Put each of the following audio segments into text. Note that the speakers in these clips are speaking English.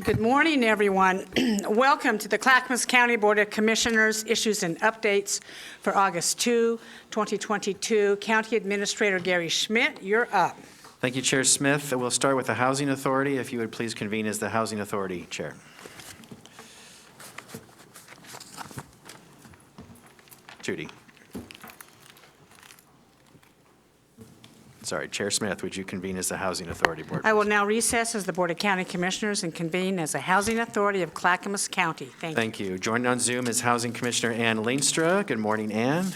Good morning, everyone. Welcome to the Clackamas County Board of Commissioners Issues and Updates for August 2, 2022. County Administrator Gary Schmidt, you're up. Thank you, Chair Smith. We'll start with the Housing Authority. If you would please convene as the Housing Authority Chair. Judy. Sorry, Chair Smith, would you convene as the Housing Authority Board? I will now recess as the Board of County Commissioners and convene as the Housing Authority of Clackamas County. Thank you. Joined on Zoom is Housing Commissioner Ann Leenstra. Good morning, Ann.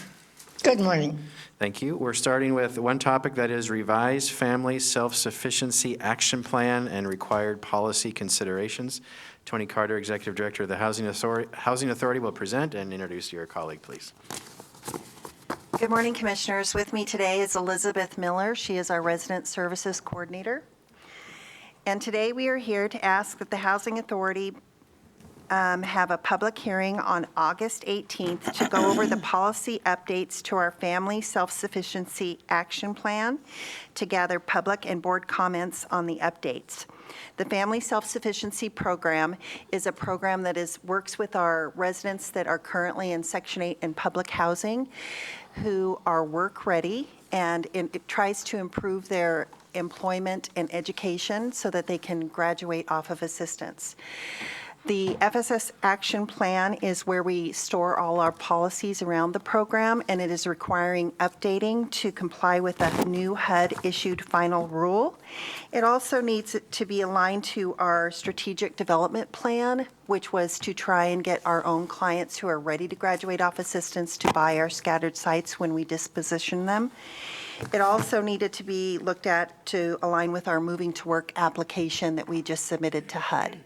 Good morning. Thank you. We're starting with one topic that is revised family self-sufficiency action plan and required policy considerations. Tony Carter, Executive Director of the Housing Authority will present and introduce your colleague, please. Good morning, Commissioners. With me today is Elizabeth Miller. She is our Resident Services Coordinator. And today we are here to ask that the Housing Authority have a public hearing on August 18th to go over the policy updates to our Family Self-Sufficiency Action Plan, to gather public and board comments on the updates. The Family Self-Sufficiency Program is a program that works with our residents that are currently in Section 8 and public housing who are work-ready, and it tries to improve their employment and education so that they can graduate off of assistance. The FSS Action Plan is where we store all our policies around the program, and it is requiring updating to comply with a new HUD-issued final rule. It also needs to be aligned to our strategic development plan, which was to try and get our own clients who are ready to graduate off assistance to buy our scattered sites when we disposition them. It also needed to be looked at to align with our moving to work application that we just submitted to HUD.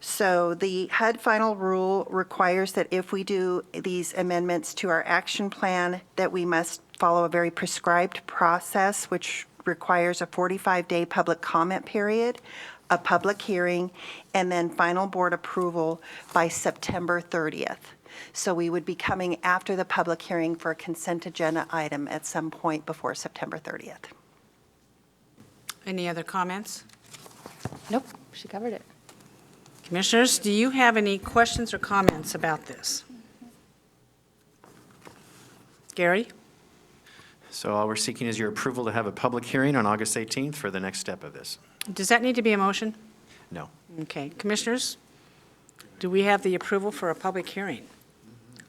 So the HUD final rule requires that if we do these amendments to our action plan, that we must follow a very prescribed process, which requires a 45-day public comment period, a public hearing, and then final board approval by September 30th. So we would be coming after the public hearing for a consent agenda item at some point before September 30th. Any other comments? Nope, she covered it. Commissioners, do you have any questions or comments about this? Gary? So all we're seeking is your approval to have a public hearing on August 18th for the next step of this. Does that need to be a motion? No. Okay. Commissioners, do we have the approval for a public hearing?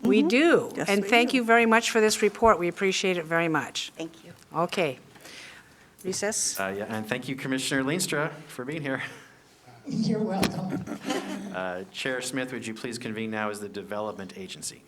We do. Yes, And we thank do. you very much for this report. We appreciate it very much. Thank you. Okay. Recess? Yeah, and thank you, Commissioner Leenstra, for being here. You're welcome. Chair Smith, would you please convene now as the Development Agency?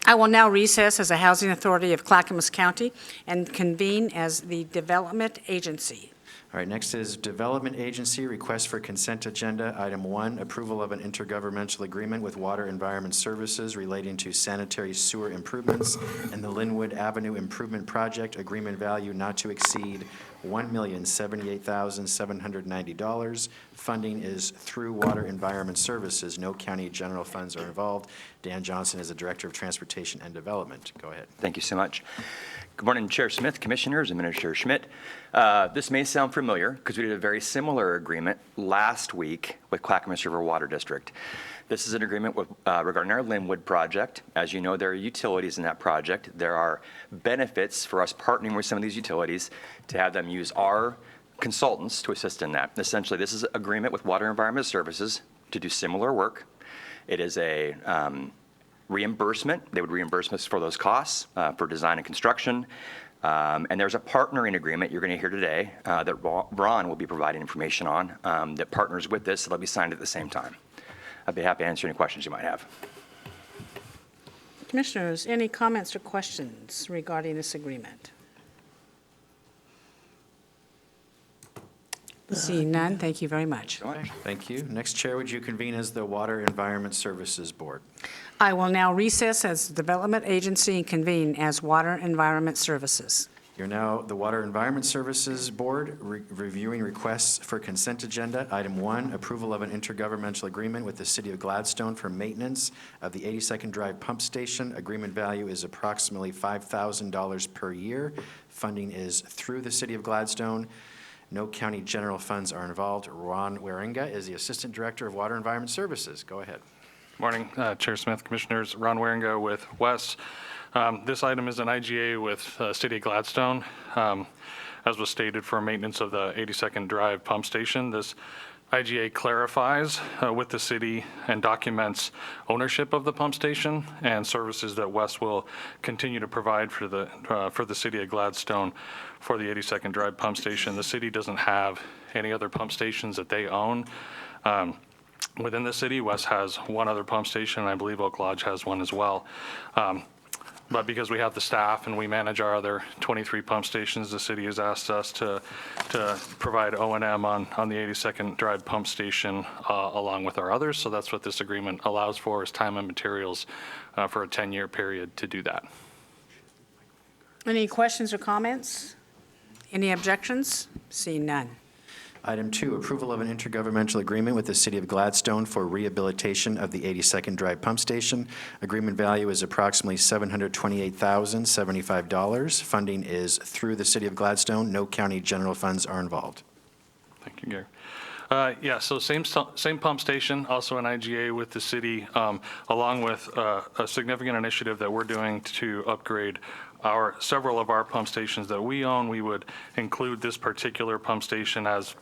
I will now recess as a Housing Authority of Clackamas County and convene as the Development Agency. All right, next is Development Agency, request for consent agenda. Item 1, approval of an intergovernmental agreement with Water Environment Services relating to sanitary sewer improvements and the Linwood Avenue Improvement Project, agreement value not to exceed $1,078,790. Funding is through Water Environment Services. No county general funds are involved. Dan Johnson is the Director of Transportation and Development. Go ahead. Thank you so much. Good morning, Chair Smith, Commissioners, Administrator Schmidt. This may sound familiar because we did a very similar agreement last week with Clackamas River Water District. This is an agreement with, regarding our Linwood project. As you know, there are utilities in that project. There are benefits for us partnering with some of these utilities to have them use our consultants to assist in that. Essentially, this is an agreement with Water Environment Services to do similar work. It is a reimbursement. They would reimburse us for those costs for design and construction. And there's a partnering agreement you're going to hear today that Ron will be providing information on that partners with this. It'll be signed at the same time. I'd be happy to answer any questions you might have. Commissioners, any comments or questions regarding this agreement? Seeing none, thank you very much. Thank you. Next, Chair, would you convene as the Water Environment Services Board? I will now recess as the Development Agency and convene as Water Environment Services. You're now the Water Environment Services Board, reviewing requests for consent agenda. Item 1, approval of an intergovernmental agreement with the City of Gladstone for maintenance of the 82nd Drive Pump Station. Agreement value is approximately $5,000 per year. Funding is through the City of Gladstone. No county general funds are involved. Ron Waringa is the Assistant Director of Water Environment Services. Go ahead. Morning, Chair Smith, Commissioners. Ron Waringa with WES. This item is an IGA with City of Gladstone, as was stated, for maintenance of the 82nd Drive pump station. This IGA clarifies with the city and documents ownership of the pump station and services that WES will continue to provide for the City of Gladstone for the 82nd Drive pump station. The city doesn't have any other pump stations that they own. Within the city, WES has one other pump station, and I believe Oak Lodge has one as well. But because we have the staff and we manage our other 23 pump stations, the city has asked us to provide O&M on the 82nd Drive pump station along with our others. So that's what this agreement allows for, is time and materials for a 10-year period to do that. Any questions or comments? Any objections? Seeing none. Item 2, approval of an intergovernmental agreement with the City of Gladstone for rehabilitation of the 82nd Drive pump station. Agreement value is approximately $728,075. Funding is through the City of Gladstone. No county general funds are involved. Thank you, Gary. Yeah, so same pump station, also an IGA with the city, along with a significant initiative that we're doing to upgrade several of our pump stations that we own. We would include this particular pump station as,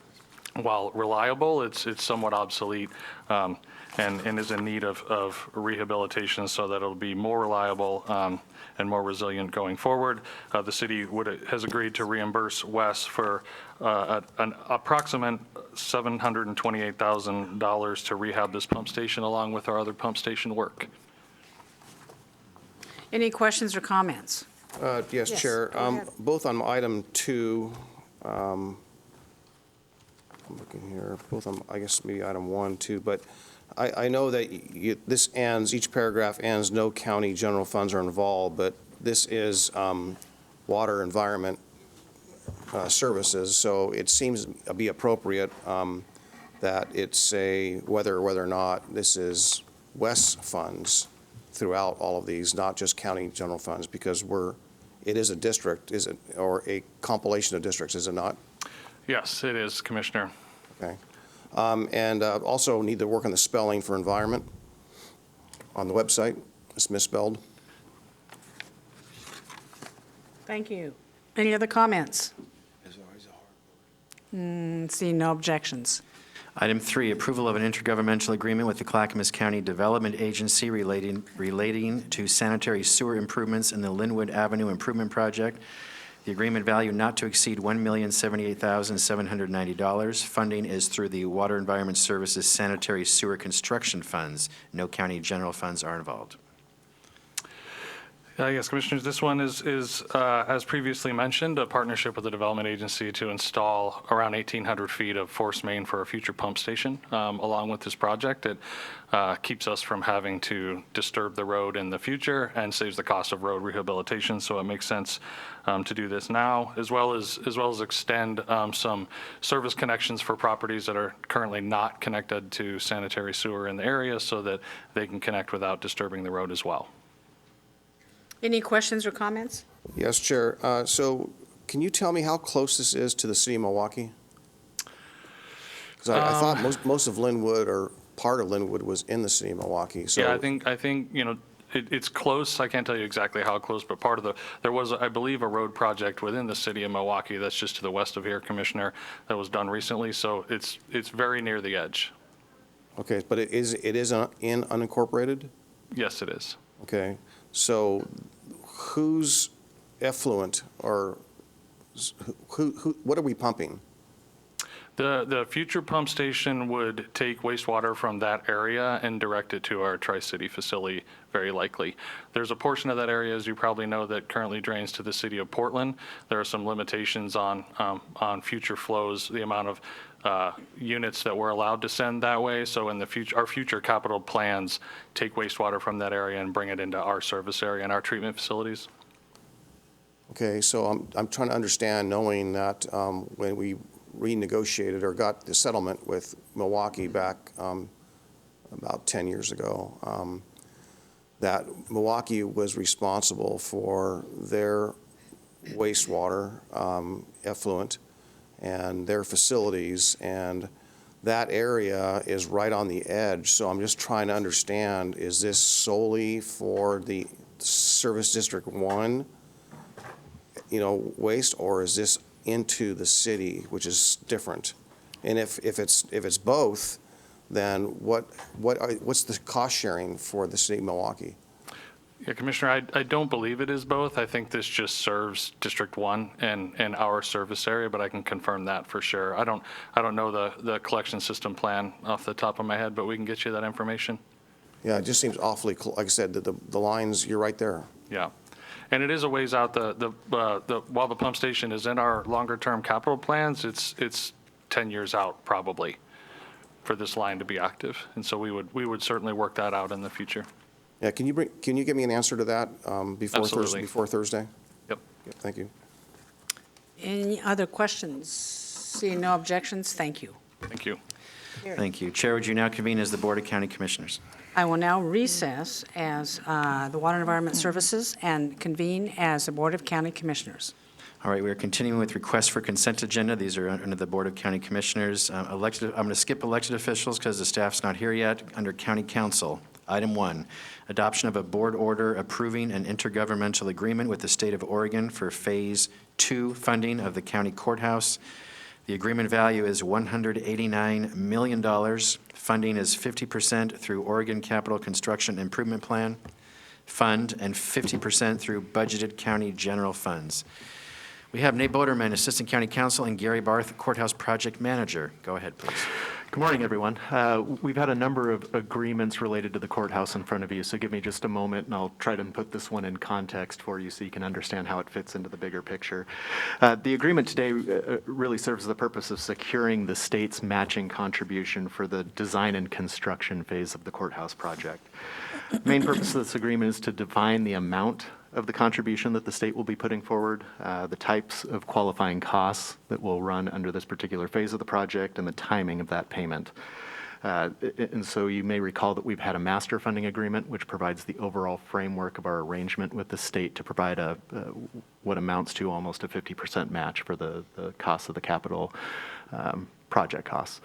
while reliable, it's somewhat obsolete and is in need of rehabilitation so that it'll be more reliable and more resilient going forward. The city has agreed to reimburse WES for an approximate $728,000 to rehab this pump station along with our other pump station work. Any questions or comments? Yes, Yes, Chair. go ahead. Both on item 2, I'm looking here, both on, I guess, maybe item 1, too, but I know that this ends, each paragraph ends, no county general funds are involved, but this is water environment services, so it seems to be appropriate that it say whether or not this is WES funds throughout all of these, not just county general funds, because it is a district, is it, or a compilation of districts, is it not? Yes, it is, Commissioner. Okay. And also need to work on the spelling for environment on the website. It's misspelled. Thank you. Any other comments? Seeing no objections. Item 3, approval of an intergovernmental agreement with the Clackamas County Development Agency relating to sanitary sewer improvements in the Linwood Avenue Improvement Project. The agreement value not to exceed $1,078,790. Funding is through the Water Environment Services Sanitary Sewer Construction Funds. No county general funds are involved. Yes, Commissioners, this one is as previously mentioned, a partnership with the Development Agency to install around 1,800 feet of force main for a future pump station. Along with this project, it keeps us from having to disturb the road in the future and saves the cost of road rehabilitation. So it makes sense to do this now, as well as extend some service connections for properties that are currently not connected to sanitary sewer in the area, so that they can connect without disturbing the road as well. Any questions or comments? Yes, Chair. So can you tell me how close this is to the city of Milwaukee? Because I thought most of Linwood, or part of Linwood, was in the city of Milwaukee. So Yeah, I think it's close. I can't tell you exactly how close, but there was, I believe, a road project within the city of Milwaukee that's just to the west of here, Commissioner, that was done recently. So it's very near the edge. Okay, but it is in unincorporated? Yes, it is. Okay, so who's effluent, or what are we pumping? The future pump station would take wastewater from that area and direct it to our Tri-City facility, very likely. There's a portion of that area, as you probably know, that currently drains to the city of Portland. There are some limitations on future flows, the amount of units that we're allowed to send that way. So in the future, our future capital plans take wastewater from that area and bring it into our service area and our treatment facilities. Okay, so I'm trying to understand, knowing that when we renegotiated or got the settlement with Milwaukee back about 10 years ago, that Milwaukee was responsible for their wastewater effluent, and their facilities, and that area is right on the edge. So I'm just trying to understand, is this solely for the Service District 1, waste, or is this into the city, which is different? And if it's both, then what's the cost sharing for the city of Milwaukee? Yeah, Commissioner, I don't believe it is both. I think this just serves District 1 and our service area, but I can confirm that for sure. I don't know the collection system plan off the top of my head, but we can get you that information. Yeah, it just seems awfully, like I said, the lines, you're right there. Yeah. And it is a ways out. While the pump station is in our longer-term capital plans, it's 10 years out probably for this line to be active. And so we would certainly work that out in the future. Yeah, can you give me an answer to that before Absolutely. Before Thursday? Yep. Yeah, thank you. Any other questions? Seeing no objections, thank you. Thank you. Thank you. Chair, would you now convene as the Board of County Commissioners? I will now recess as the Water and Environment Services and convene as the Board of County Commissioners. All right, we are continuing with requests for consent agenda. These are under the Board of County Commissioners. I'm going to skip elected officials because the staff's not here yet. Under County Council, item 1, adoption of a board order approving an intergovernmental agreement with the state of Oregon for Phase 2 funding of the county courthouse. The agreement value is $189 million. Funding is 50% through Oregon Capital Construction Improvement Plan Fund and 50% through budgeted county general funds. We have Nate Boderman, Assistant County Counsel, and Gary Barth, Courthouse Project Manager. Go ahead, please. Good morning, everyone. We've had a number of agreements related to the courthouse in front of you, so give me just a moment and I'll try to put this one in context for you so you can understand how it fits into the bigger picture. The agreement today really serves the purpose of securing the state's matching contribution for the design and construction phase of the courthouse project. The main purpose of this agreement is to define the amount of the contribution that the state will be putting forward, the types of qualifying costs that will run under this particular phase of the project, and the timing of that payment. And so you may recall that we've had a master funding agreement, which provides the overall framework of our arrangement with the state to provide what amounts to almost a 50% match for the cost of the capital project costs.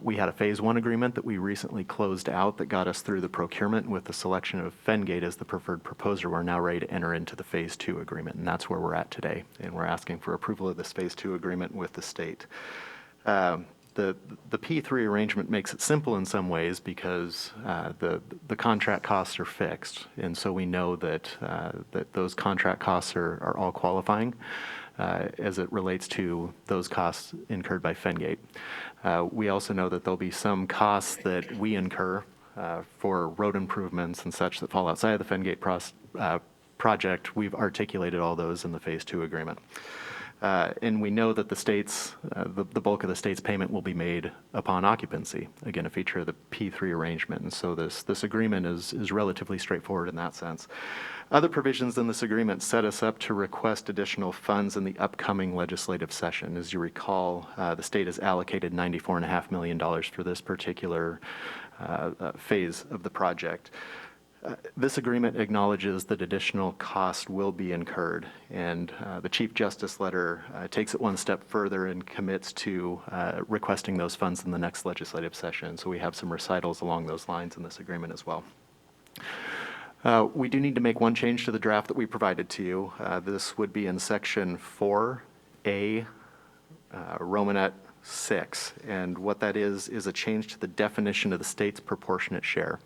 We had a Phase 1 agreement that we recently closed out that got us through the procurement with the selection of Fengate as the preferred proposer. We're now ready to enter into the Phase 2 agreement, and that's where we're at today. And we're asking for approval of this Phase 2 agreement with the state. The P3 arrangement makes it simple in some ways because the contract costs are fixed, and so we know that those contract costs are all qualifying as it relates to those costs incurred by Fengate. We also know that there'll be some costs that we incur for road improvements and such that fall outside of the Fengate project. We've articulated all those in the Phase 2 agreement. And we know that the bulk of the state's payment will be made upon occupancy, again, a feature of the P3 arrangement. And so this agreement is relatively straightforward in that sense. Other provisions in this agreement set us up to request additional funds in the upcoming legislative session. As you recall, the state has allocated $94.5 million for this particular phase of the project. This agreement acknowledges that additional cost will be incurred, and the Chief Justice letter takes it one step further and commits to requesting those funds in the next legislative session. So we have some recitals along those lines in this agreement as well. We do need to make one change to the draft that we provided to you. This would be in Section 4A, Romanet 6, and what that is a change to the definition of the state's proportionate share.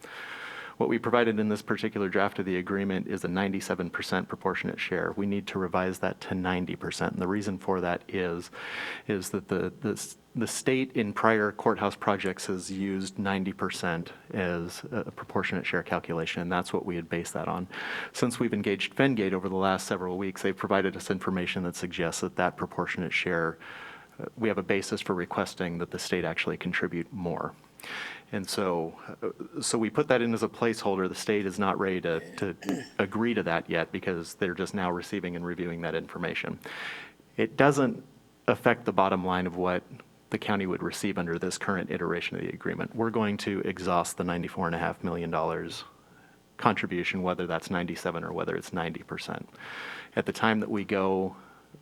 What we provided in this particular draft of the agreement is a 97% proportionate share. We need to revise that to 90%. And the reason for that is that the state in prior courthouse projects has used 90% as a proportionate share calculation, and that's what we had based that on. Since we've engaged Fengate over the last several weeks, they've provided us information that suggests that proportionate share, we have a basis for requesting that the state actually contribute more. And so we put that in as a placeholder. The state is not ready to agree to that yet because they're just now receiving and reviewing that information. It doesn't affect the bottom line of what the county would receive under this current iteration of the agreement. We're going to exhaust the $94.5 million contribution, whether that's 97 or whether it's 90%. At the time that we go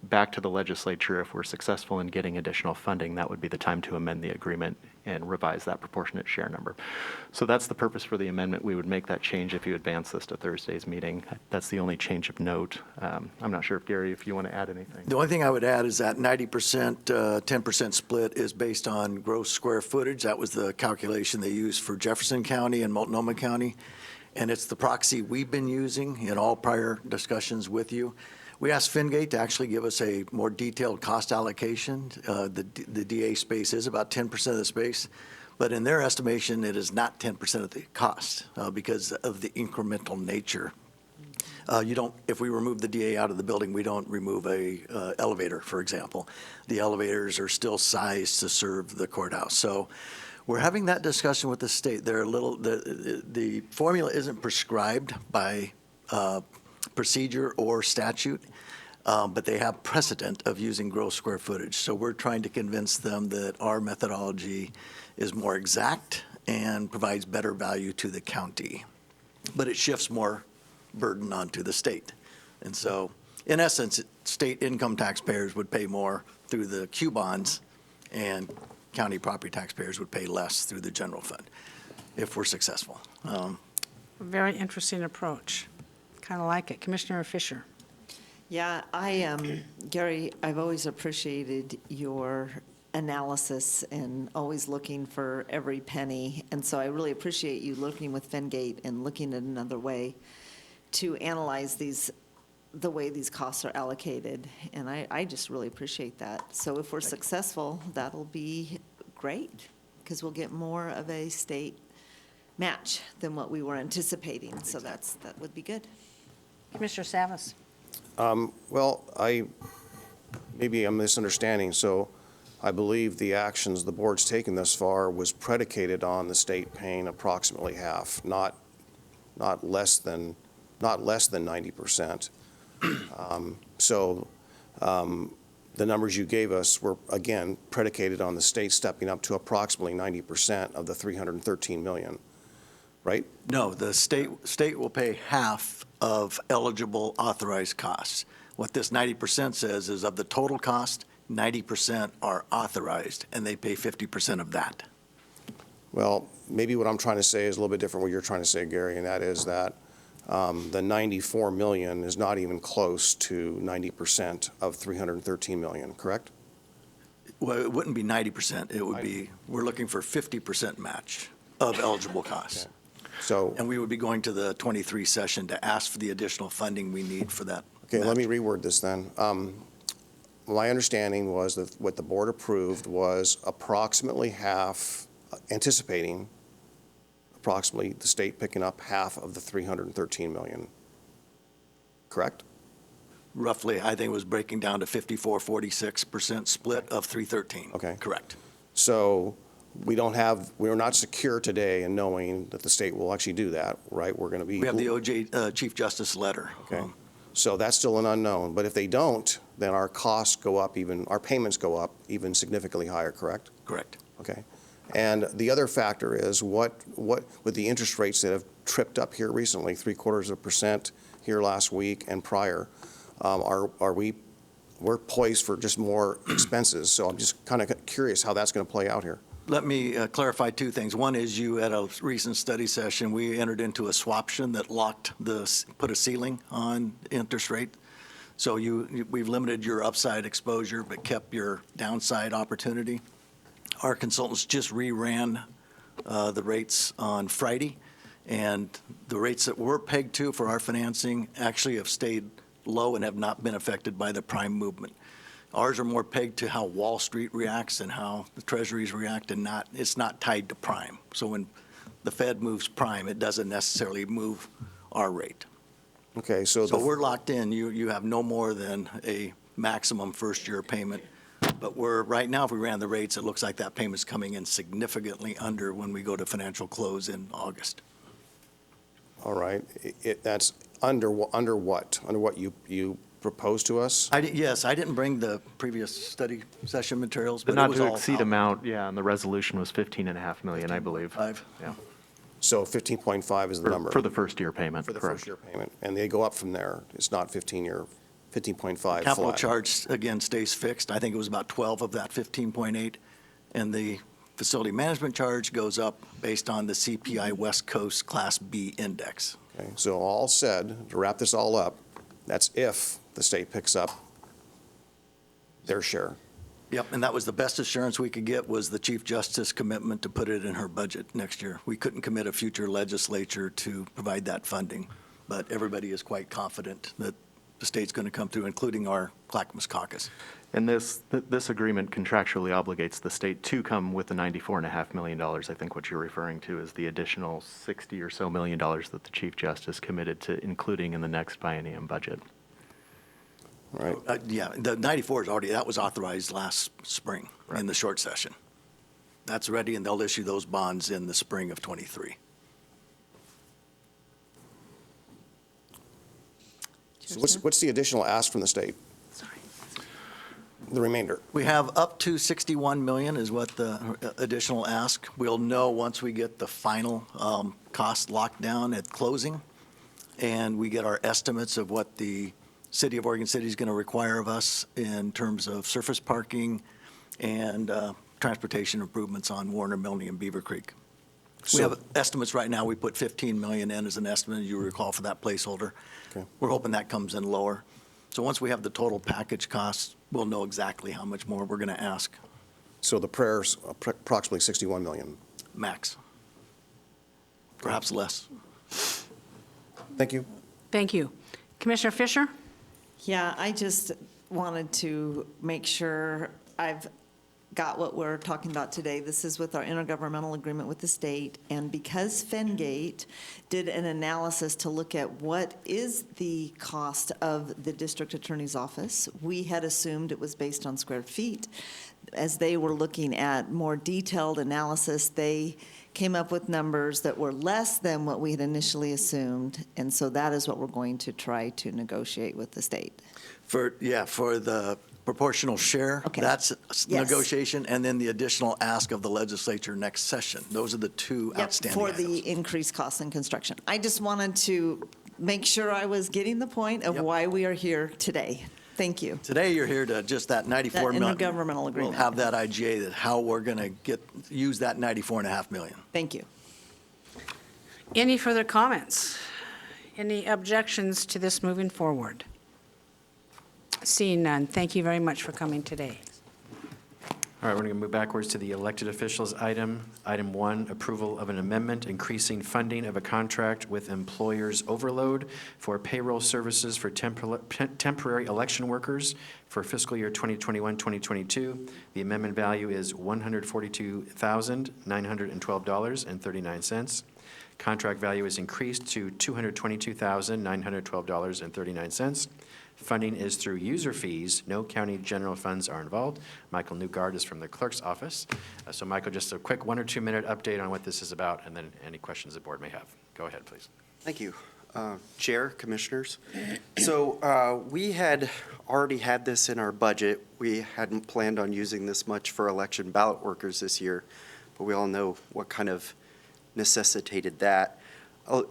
back to the legislature. If we're successful in getting additional funding, that would be the time to amend the agreement and revise that proportionate share number. So that's the purpose for the amendment. We would make that change if you advance this to Thursday's meeting. That's the only change of note. I'm not sure if, Gary, if you want to add anything. The only thing I would add is that 90%, 10% split is based on gross square footage. That was the calculation they used for Jefferson County and Multnomah County. And it's the proxy we've been using in all prior discussions with you. We asked Fingate to actually give us a more detailed cost allocation. The DA space is about 10% of the space, but in their estimation, it is not 10% of the cost because of the incremental nature. If we remove the DA out of the building, we don't remove a elevator, for example. The elevators are still sized to serve the courthouse. So we're having that discussion with the state. They're the formula isn't prescribed by procedure or statute, but they have precedent of using gross square footage. So we're trying to convince them that our methodology is more exact and provides better value to the county, but it shifts more burden onto the state. And so, in essence, state income taxpayers would pay more through the Q bonds, and county property taxpayers would pay less through the general fund if we're successful. Very interesting approach. Kind of like it. Commissioner Fisher. Yeah, Gary, I've always appreciated your analysis and always looking for every penny. And so I really appreciate you looking with Fingate and looking at another way to analyze the way these costs are allocated. And I just really appreciate that. So if we're successful, that'll be great because we'll get more of a state match than what we were anticipating. So that would be good. Commissioner Savas. Well, maybe I'm misunderstanding. So I believe the actions the board's taken thus far was predicated on the state paying approximately half, not less than 90%. The numbers you gave us were, again, predicated on the state stepping up to approximately 90% of the $313 million, right? No, the state will pay half of eligible authorized costs. What this 90% says is of the total cost, 90% are authorized, and they pay 50% of that. Well, maybe what I'm trying to say is a little bit different what you're trying to say, Gary, and that is that the $94 million is not even close to 90% of $313 million, correct? Well, it wouldn't be 90%. It would be, we're looking for 50% match of eligible costs. Okay. So, And we would be going to the 23 session to ask for the additional funding we need for that. okay, let me match. reword this then. My understanding was that what the board approved was approximately half, anticipating approximately the state picking up half of the $313 million, correct? Roughly, I think it was breaking down to 54-46% split of 313. Okay. Correct. So we're not secure today in knowing that the state will actually do that, right? We're going to be. We have the OJ Chief Justice letter. Okay. So that's still an unknown. But if they don't, then our costs go up our payments go up even significantly higher, correct? Correct. Okay. And the other factor is what with the interest rates that have tripped up here recently, 0.75% here last week and prior, we're poised for just more expenses. So I'm just kind of curious how that's going to play out here. Let me clarify two things. One is you, at a recent study session, we entered into a swaption that put a ceiling on interest rate. So we've limited your upside exposure but kept your downside opportunity. Our consultants just reran the rates on Friday, and the rates that we're pegged to for our financing actually have stayed low and have not been affected by the prime movement. Ours are more pegged to how Wall Street reacts and how the treasuries react, and it's not tied to prime. So when the Fed moves prime, it doesn't necessarily move our rate. Okay, so So we're locked in. You have no more than a maximum first-year payment. But right now, if we ran the rates, it looks like that payment's coming in significantly under when we go to financial close in August. all right, that's under what? Under what you proposed to us? Yes, I didn't bring the previous study session materials, The but it not was to all exceed out. amount, yeah, and the resolution was 15.5 million, I believe. 5. Yeah, So 15.5 is the number. for the first year payment, For the correct. first year payment, and they go up from there. It's not 15 15.5 Capital flat. charge, again, stays fixed. I think it was about 12 of that 15.8. And the facility management charge goes up based on the CPI West Coast Class B index. Okay, so all said, to wrap this all up, that's if the state picks up their share. Yep, and that was the best assurance we could get, was the Chief Justice commitment to put it in her budget next year. We couldn't commit a future legislature to provide that funding, but everybody is quite confident that the state's going to come through, including our Clackamas caucus. And this agreement contractually obligates the state to come with the $94.5 million. I think what you're referring to is the additional $60 or so million that the Chief Justice committed to including in the next biennium budget. All right. Yeah, the 94 is already, that was authorized last spring in the short session. That's ready, and they'll issue those bonds in the spring of '23. So what's the additional ask from the state? The remainder? We have up to 61 million is what the additional ask. We'll know once we get the final cost locked down at closing, and we get our estimates of what the City of Oregon City is going to require of us in terms of surface parking and transportation improvements on Warner, Milne, and Beaver Creek. We have estimates right now. We put 15 million in as an estimate, you recall, for that placeholder. Okay. We're hoping that comes in lower. So once we have the total package costs, we'll know exactly how much more we're going to ask, So the prayer's approximately 61 million. max. Perhaps less. Thank you. Thank you. Commissioner Fisher? Yeah, I just wanted to make sure I've got what we're talking about today. This is with our intergovernmental agreement with the state, and because Fengate did an analysis to look at what is the cost of the district attorney's office, we had assumed it was based on square feet. As they were looking at more detailed analysis, they came up with numbers that were less than what we had initially assumed, and so that is what we're going to try to negotiate with the state. For the proportional share, Okay. that's Yes. negotiation, and then the additional ask of the legislature next session. Those are the two Yep, outstanding for items. the increased costs in construction. I just wanted to make sure I was getting the point of Yep. why we are here today. Thank you. Today, you're here to just that 94 That million. intergovernmental agreement. We'll have that IGA, that how we're going to use that 94.5 million. Thank you. Any further comments? Any objections to this moving forward? Seeing none, thank you very much for coming today. All right, we're going to move backwards to the elected officials item. Item 1, approval of an amendment increasing funding of a contract with Employers Overload for payroll services for temporary election workers for fiscal year 2021-2022. The amendment value is $142,912.39. Contract value is increased to $222,912.39. Funding is through user fees. No county general funds are involved. Michael Newgard is from the clerk's office. So Michael, just a quick 1 or 2 minute update on what this is about, and then any questions the board may have. Go ahead, please. Thank you. Chair, Commissioners. So we had already had this in our budget. We hadn't planned on using this much for election ballot workers this year, but we all know what kind of necessitated that.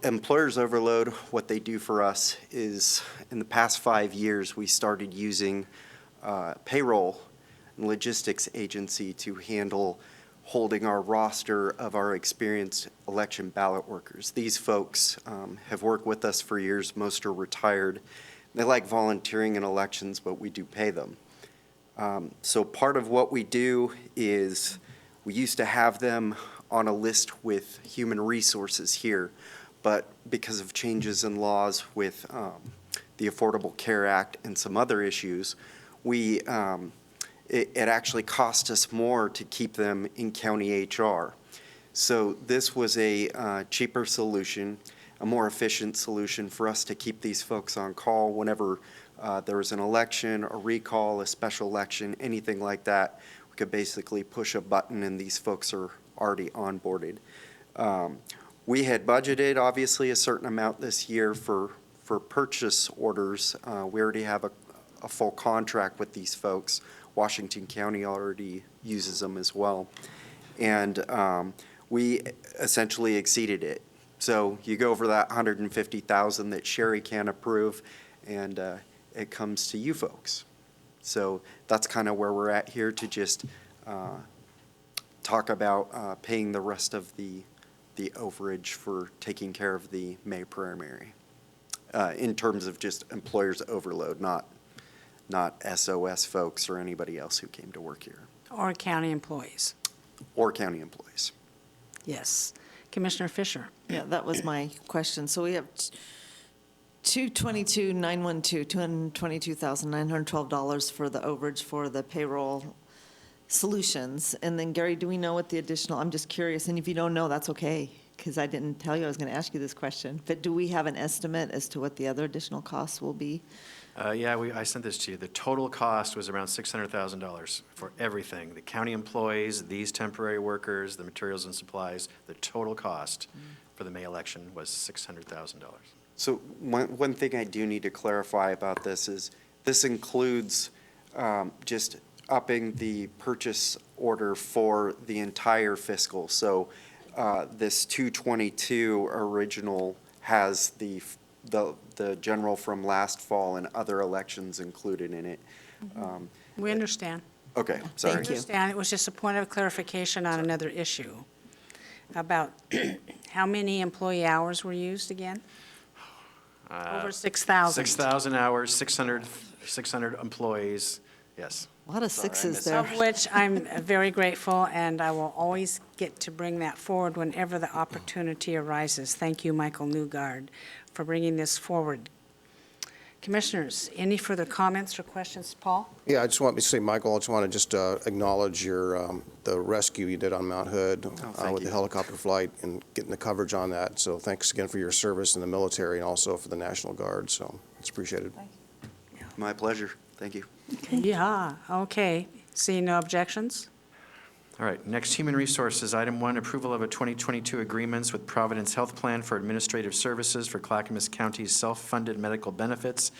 Employers Overload, what they do for us is, in the past 5 years, we started using payroll and logistics agency to handle holding our roster of our experienced election ballot workers. These folks have worked with us for years. Most are retired. They like volunteering in elections, but we do pay them. So part of what we do is we used to have them on a list with human resources here, but because of changes in laws with the Affordable Care Act and some other issues, it actually cost us more to keep them in county HR. So this was a cheaper solution, a more efficient solution for us to keep these folks on call whenever there was an election, a recall, a special election, anything like that. We could basically push a button and these folks are already onboarded. We had budgeted, obviously, a certain amount this year for purchase orders. We already have a full contract with these folks. Washington County already uses them as well. And we essentially exceeded it. So you go over that $150,000 that Sherry can approve, and it comes to you folks. So that's kind of where we're at here, to just talk about paying the rest of the overage for taking care of the May primary, in terms of just employers' overload, not SOS folks or anybody else who came to work here, Or county employees? or county employees. Yes. Commissioner Fisher? Yeah, that was my question. So we have 222,912, $222,912 for the overage for the payroll solutions. And then Gary, do we know what the additional, I'm just curious, and if you don't know, that's okay, because I didn't tell you I was going to ask you this question. But do we have an estimate as to what the other additional costs will be? Yeah, I sent this to you. The total cost was around $600,000 for everything. The county employees, these temporary workers, the materials and supplies, the total cost for the May election was $600,000. So one thing I do need to clarify about this is, this includes just upping the purchase order for the entire fiscal. So this 222 original has the general from last fall and other elections included in it. We understand. Okay, sorry. Thank you. Understand. It was just a point of clarification on another issue about how many employee hours were used again? Over 6,000. 6,000 hours, 600 employees, yes. A lot of Sorry, I sixes missed there. Of which I'm very grateful, and I will always get to bring that forward whenever the opportunity arises. Thank you, Michael Newgard, for bringing this forward. Commissioners, any further comments or questions? Paul? Yeah, I just want to say, Michael, I just want to acknowledge your, the rescue you did on Mount Hood thank with you. the helicopter flight and getting the coverage on that. So thanks again for your service in the military and also for the National Guard. So it's appreciated. My pleasure. Thank you. Yeah, okay. Seeing no objections? All right, next, Human Resources. Item 1, approval of a 2022 agreements with Providence Health Plan for administrative services for Clackamas County's self-funded medical benefits.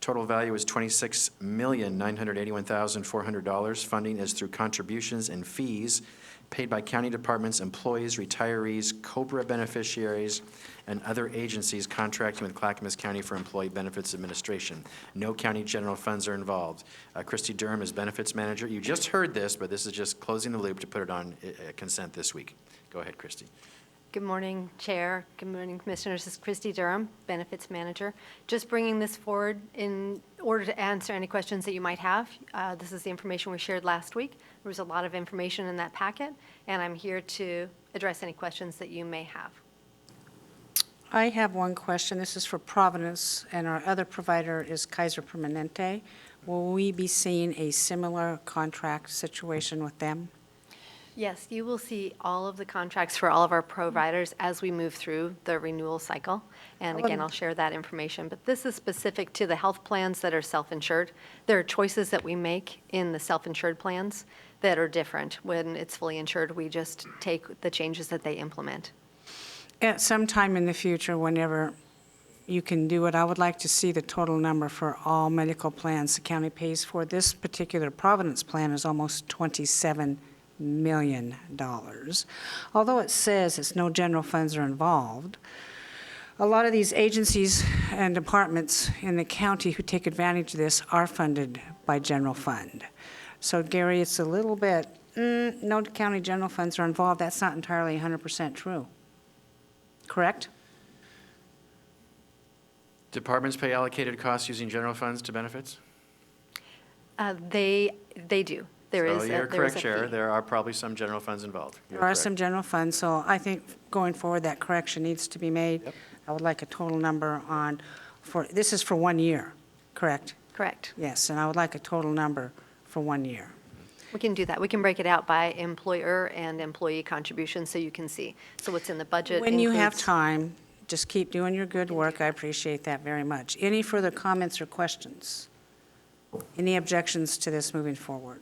Total value is $26,981,400. Funding is through contributions and fees paid by county departments, employees, retirees, COBRA beneficiaries, and other agencies contracting with Clackamas County for Employee Benefits Administration. No county general funds are involved. Christy Durham is Benefits Manager. You just heard this, but this is just closing the loop to put it on consent this week. Go ahead, Christy. Good morning, Chair. Good morning, Commissioners. This is Christy Durham, Benefits Manager. Just bringing this forward in order to answer any questions that you might have. This is the information we shared last week. There was a lot of information in that packet, and I'm here to address any questions that you may have. I have one question. This is for Providence, and our other provider is Kaiser Permanente. Will we be seeing a similar contract situation with them? Yes, you will see all of the contracts for all of our providers as we move through the renewal cycle. And again, I'll share that information. But this is specific to the health plans that are self-insured. There are choices that we make in the self-insured plans that are different. When it's fully insured, we just take the changes that they implement. At some time in the future, whenever you can do it, I would like to see the total number for all medical plans the county pays for. This particular Providence plan is almost $27 million. Although it says it's no general funds are involved, a lot of these agencies and departments in the county who take advantage of this are funded by general fund. So Gary, it's a little bit, no county general funds are involved. That's not entirely 100% true. Correct? Departments pay allocated costs using general funds to benefits? They do. There is So a- you're there is correct, a Chair. fee. There are probably some general funds involved. You're There are correct. some general funds, so I think going forward, that correction needs to be made. Yep. I would like a total number on, this is for 1 year, correct? Correct. Yes, and I would like a total number for 1 year. We can do that. We can break it out by employer and employee contributions so you can see. So what's in the budget When you have includes- time, just keep doing your good work. I appreciate that very much. Any further comments or questions? Any objections to this moving forward?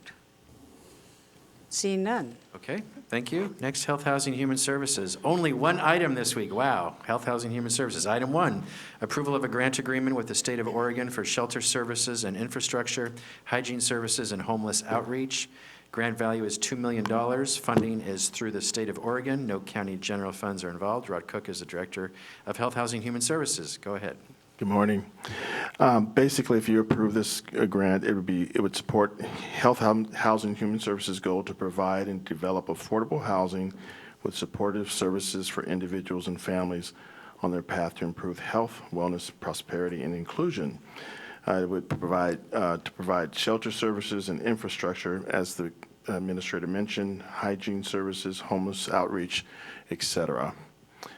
Seeing none. Okay, thank you. Next, Health, Housing, Human Services. Only one item this week. Wow. Health, Housing, Human Services. Item 1, approval of a grant agreement with the State of Oregon for shelter services and infrastructure, hygiene services, and homeless outreach. Grant value is $2 million. Funding is through the State of Oregon. No county general funds are involved. Rod Cook is the Director of Health, Housing, Human Services. Go ahead. Good morning. Basically, if you approve this grant, it would support Health, Housing, and Human Services goal to provide and develop affordable housing with supportive services for individuals and families on their path to improve health, wellness, prosperity, and inclusion. It would provide shelter services and infrastructure, as the administrator mentioned, hygiene services, homeless outreach, et cetera.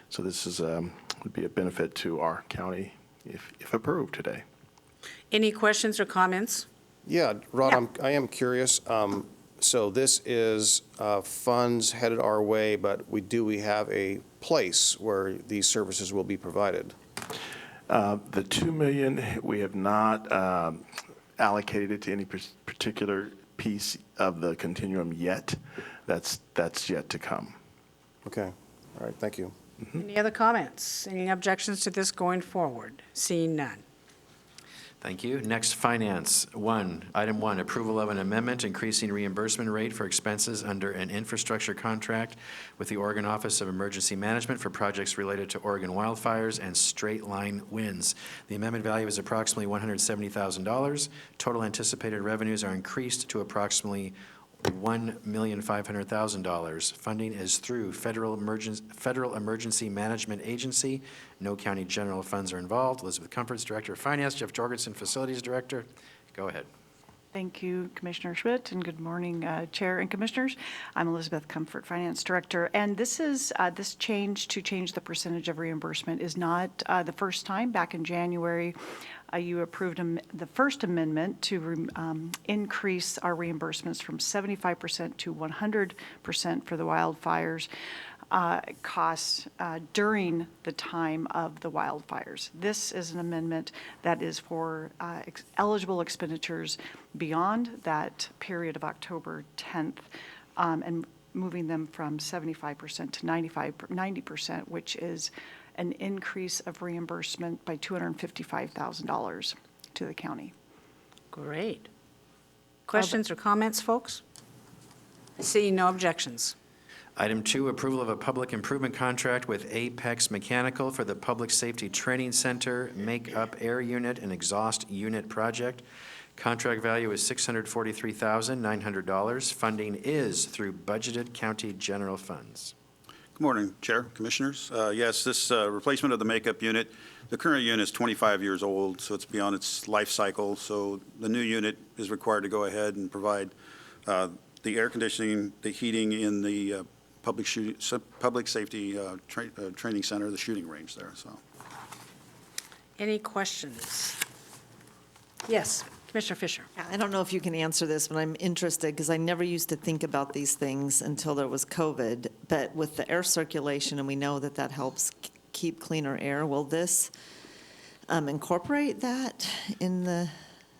So this would be a benefit to our county if approved today. Any questions or comments? Yeah, Rod, I am curious. So this is funds headed our way, but we have a place where these services will be provided? The $2 million, we have not allocated it to any particular piece of the continuum yet. That's yet to come. Okay. All right. Thank you. Any other comments? Any objections to this going forward? Seeing none. Thank you. Next, Finance. Item 1, approval of an amendment increasing reimbursement rate for expenses under an infrastructure contract with the Oregon Office of Emergency Management for projects related to Oregon wildfires and straight-line winds. The amendment value is approximately $170,000. Total anticipated revenues are increased to approximately $1,500,000. Funding is through Federal Emergency Management Agency. No county general funds are involved. Elizabeth Comforts, Director of Finance. Jeff Jorgensen, Facilities Director. Go ahead. Thank you, Commissioner Schmidt, and good morning, Chair and Commissioners. I'm Elizabeth Comfort, Finance Director, and this is this change to change the percentage of reimbursement is not the first time. Back in January, you approved the first amendment to increase our reimbursements from 75% to 100% for the wildfires costs during the time of the wildfires. This is an amendment that is for eligible expenditures beyond that period of October 10th and moving them from 75% to 90%, which is an increase of reimbursement by $255,000 to the county. Great. Questions or comments, folks? Seeing no objections. Item 2, approval of a public improvement contract with Apex Mechanical for the Public Safety Training Center Make-Up Air Unit and Exhaust Unit Project. Contract value is $643,900. Funding is through budgeted county general funds. Good morning, Chair, Commissioners. Yes, this replacement of the makeup unit, the current unit is 25 years old, so it's beyond its life cycle. So the new unit is required to go ahead and provide the air conditioning, the heating in the public safety training center, the shooting range there. So, Any questions? Yes. Commissioner Fisher. I don't know if you can answer this, but I'm interested because I never used to think about these things until there was COVID. But with the air circulation, and we know that that helps keep cleaner air, will this incorporate that in the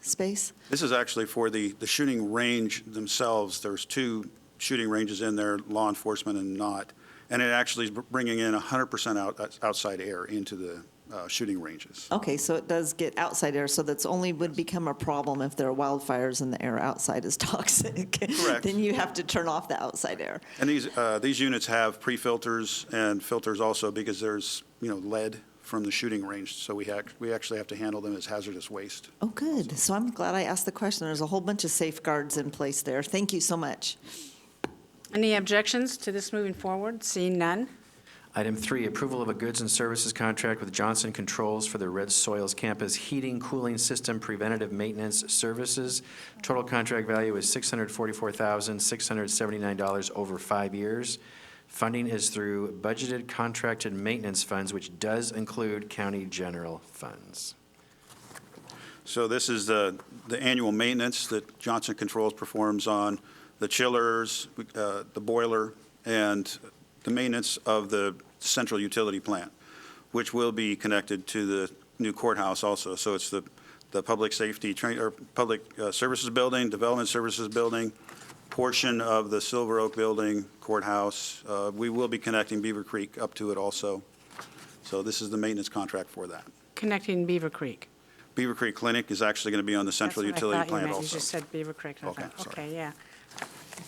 space? this is actually for the shooting range themselves. There's 2 shooting ranges in there, law enforcement and not. And it actually is bringing in 100% outside air into the shooting ranges. Okay, so it does get outside air, so that's only would become a problem if there are wildfires and the air outside is toxic. Correct. Then you have to turn off the outside air. And these units have pre-filters and filters also because there's, lead from the shooting range. So we actually have to handle them as hazardous waste. Oh, good. So I'm glad I asked the question. There's a whole bunch of safeguards in place there. Thank you so much. Any objections to this moving forward? Seeing none. Item 3, approval of a goods and services contract with Johnson Controls for the Red Soils Campus Heating Cooling System Preventative Maintenance Services. Total contract value is $644,679 over 5 years. Funding is through budgeted contracted maintenance funds, which does include county general funds. So this is the annual maintenance that Johnson Controls performs on the chillers, the boiler, and the maintenance of the central utility plant, which will be connected to the new courthouse also. So it's the public safety public services building, development services building, portion of the Silver Oak building, courthouse. We will be connecting Beaver Creek up to it also. So this is the maintenance contract for that. Connecting Beaver Creek. Beaver Creek Clinic is actually going to be on the central That's what utility I thought plant you meant. also. You just said Beaver Creek. Okay, sorry. Okay, yeah.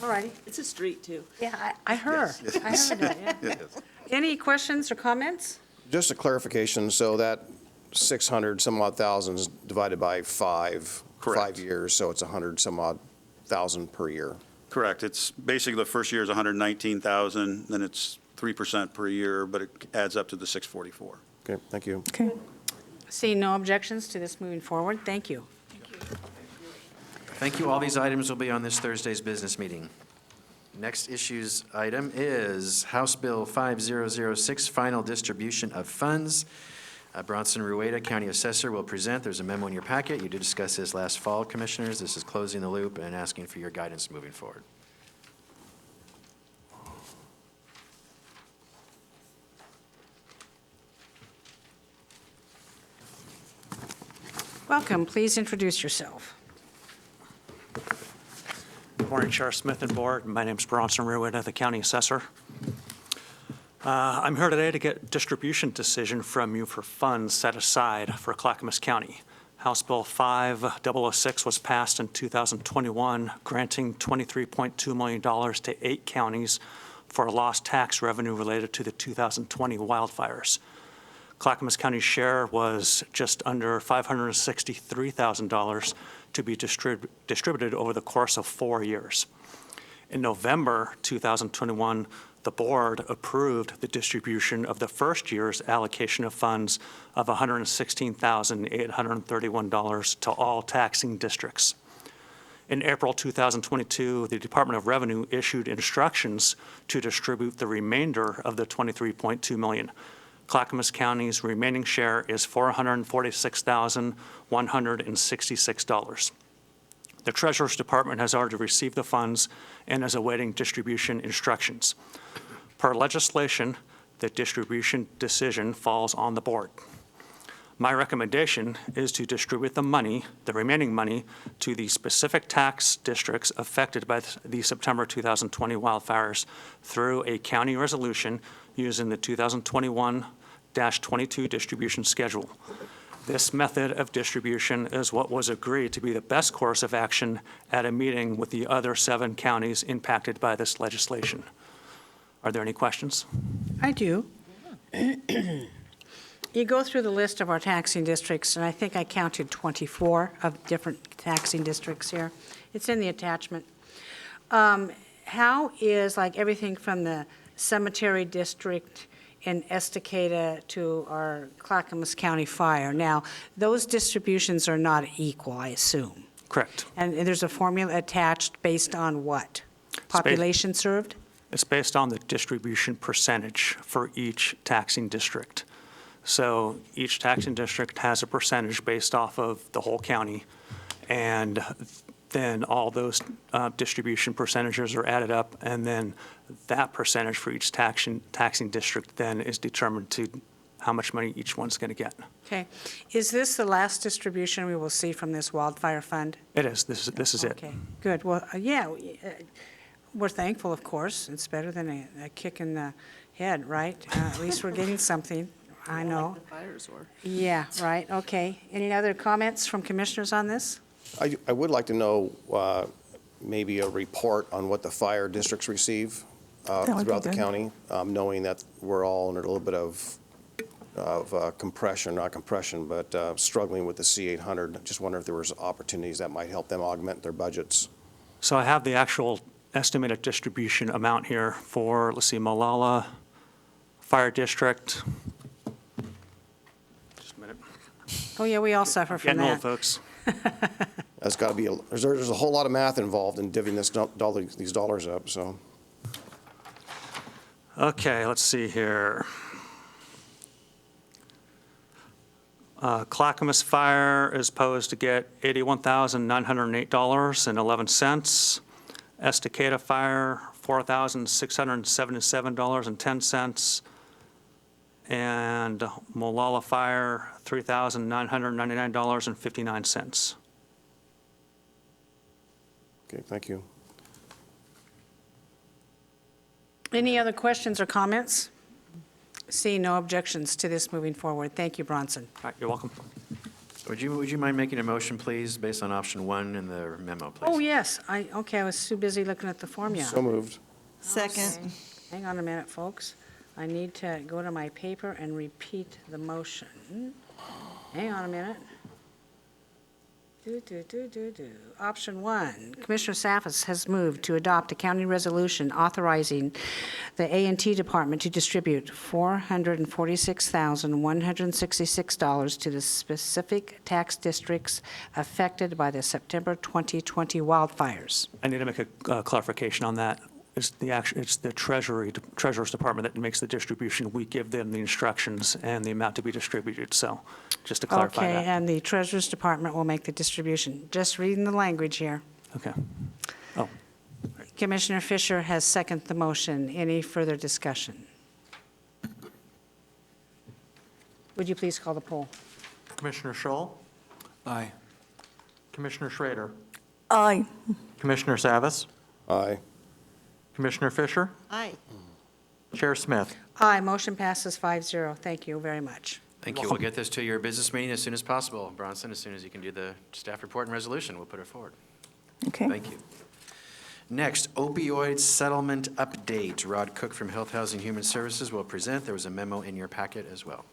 All righty. It's a street, too. Yeah, I heard. Yes. I heard that, yeah. Yes. Any questions or comments? Just a clarification, so that 600 some odd thousands divided by 5 Correct. years, so it's 100 some odd thousand per year. Correct. It's basically the first year is 119,000, then it's 3% per year, but it adds up to the 644. Okay, thank you. Okay. Seeing no objections to this moving forward, thank you. Thank you. All these items will be on this Thursday's business meeting. Next issues item is House Bill 5006, final distribution of funds. Bronson Rueda, County Assessor, will present. There's a memo in your packet. You did discuss this last fall, Commissioners. This is closing the loop and asking for your guidance moving forward. Welcome. Please introduce yourself. Good morning, Chair Smith and Board. My name is Bronson Rueda, the County Assessor. I'm here today to get a distribution decision from you for funds set aside for Clackamas County. House Bill 5006 was passed in 2021, granting $23.2 million to 8 counties for lost tax revenue related to the 2020 wildfires. Clackamas County's share was just under $563,000 to be distributed over the course of 4 years. In November 2021, the board approved the distribution of the first year's allocation of funds of $116,831 to all taxing districts. In April 2022, the Department of Revenue issued instructions to distribute the remainder of the $23.2 million. Clackamas County's remaining share is $446,166. The Treasurer's Department has already received the funds and is awaiting distribution instructions. Per legislation, the distribution decision falls on the board. My recommendation is to distribute the money, the remaining money, to the specific tax districts affected by the September 2020 wildfires through a county resolution using the 2021-22 distribution schedule. This method of distribution is what was agreed to be the best course of action at a meeting with the other 7 counties impacted by this legislation. Are there any questions? I do. You go through the list of our taxing districts, and I think I counted 24 of different taxing districts here. It's in the attachment. How is, like, everything from the cemetery district in Estacada to our Clackamas County Fire? Now, those distributions are not equal, I assume. Correct. And there's a formula attached based on what? Population served? It's based on the distribution percentage for each taxing district. So each taxing district has a percentage based off of the whole county, and then all those distribution percentages are added up, and then that percentage for each taxing district then is determined to how much money each one's going to get. Okay. Is this the last distribution we will see from this wildfire fund? It is. This is it. Okay, good. Well, yeah, we're thankful, of course. It's better than a kick in the head, right? At least we're getting something. I know. Like the fires were. Yeah, right. Okay. Any other comments from commissioners on this? I would like to know maybe a report on what the fire districts receive throughout the county, knowing that we're all under a little bit of compression, not compression, but struggling with the C-800. Just wonder if there was opportunities that might help them augment their budgets. So I have the actual estimated distribution amount here for, let's see, Molalla Fire District. Just a minute. Oh, yeah, we all suffer from Getting old, that. folks. That's got to be, there's a whole lot of math involved in divvying these dollars up, so. Okay, let's see here. Clackamas Fire is posed to get $81,908.11. Estacada Fire, $4,677.10. And Molalla Fire, $3,999.59. Okay, thank you. Any other questions or comments? Seeing no objections to this moving forward. Thank you, Bronson. All right, you're welcome. Would you mind making a motion, please, based on option 1 in the memo, please? Oh, yes. I was too busy looking at the formula. So moved. Second. Hang on a minute, folks. I need to go to my paper and repeat the motion. Hang on a minute. Option 1, Commissioner Saffis has moved to adopt a county resolution authorizing the A&T Department to distribute $446,166 to the specific tax districts affected by the September 2020 wildfires. I need to make a clarification on that. It's the Treasurer's Department that makes the distribution. We give them the instructions and the amount to be distributed, so just to clarify Okay, that. and the Treasurer's Department will make the distribution. Just reading the language here. Okay. Oh, Commissioner Fisher has seconded the motion. Any further discussion? Would you please call the poll? Commissioner Scholl? Aye. Commissioner Schrader? Aye. Commissioner Savis? Aye. Commissioner Fisher? Aye. Chair Smith? Aye, motion passes 5-0. Thank you very much. Thank you. We'll get this to your business meeting as soon as possible. Bronson, as soon as you can do the staff report and resolution, we'll put it forward. Okay. Thank you. Next, opioid settlement update. Rod Cook from Health, Housing, Human Services will present. There was a memo in your packet as well.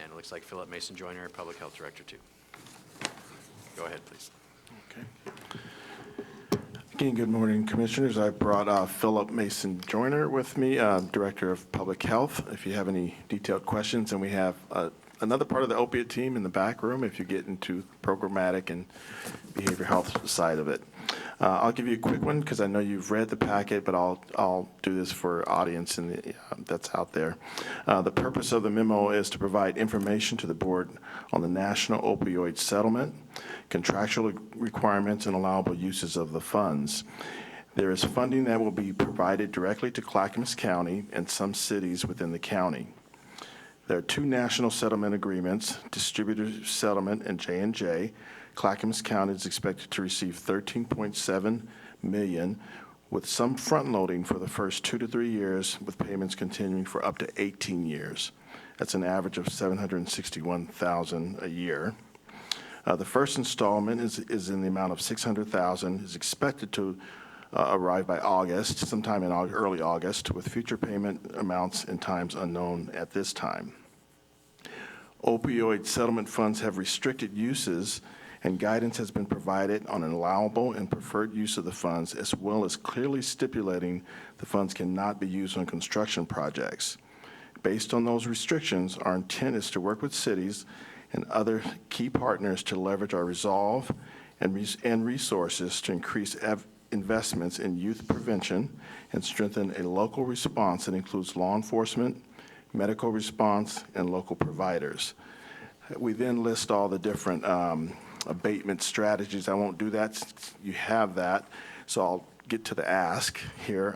And it looks like Philip Mason Joyner, Public Health Director, too. Go ahead, please. Okay. Again, good morning, Commissioners. I brought Philip Mason Joyner with me, Director of Public Health, if you have any detailed questions. And we have another part of the opiate team in the back room if you get into programmatic and behavioral health side of it. I'll give you a quick one because I know you've read the packet, but I'll do this for audience that's out there. The purpose of the memo is to provide information to the board on the national opioid settlement, contractual requirements, and allowable uses of the funds. There is funding that will be provided directly to Clackamas County and some cities within the county. There are 2 national settlement agreements, Distributor Settlement and J&J. Clackamas County is expected to receive $13.7 million, with some front-loading for the first 2 to 3 years, with payments continuing for up to 18 years. That's an average of $761,000 a year. The first installment is in the amount of $600,000, is expected to arrive by August, sometime in early August, with future payment amounts and times unknown at this time. Opioid settlement funds have restricted uses, and guidance has been provided on an allowable and preferred use of the funds, as well as clearly stipulating the funds cannot be used on construction projects. Based on those restrictions, our intent is to work with cities and other key partners to leverage our resolve and resources to increase investments in youth prevention and strengthen a local response that includes law enforcement, medical response, and local providers. We then list all the different abatement strategies. I won't do that. You have that. So I'll get to the ask here.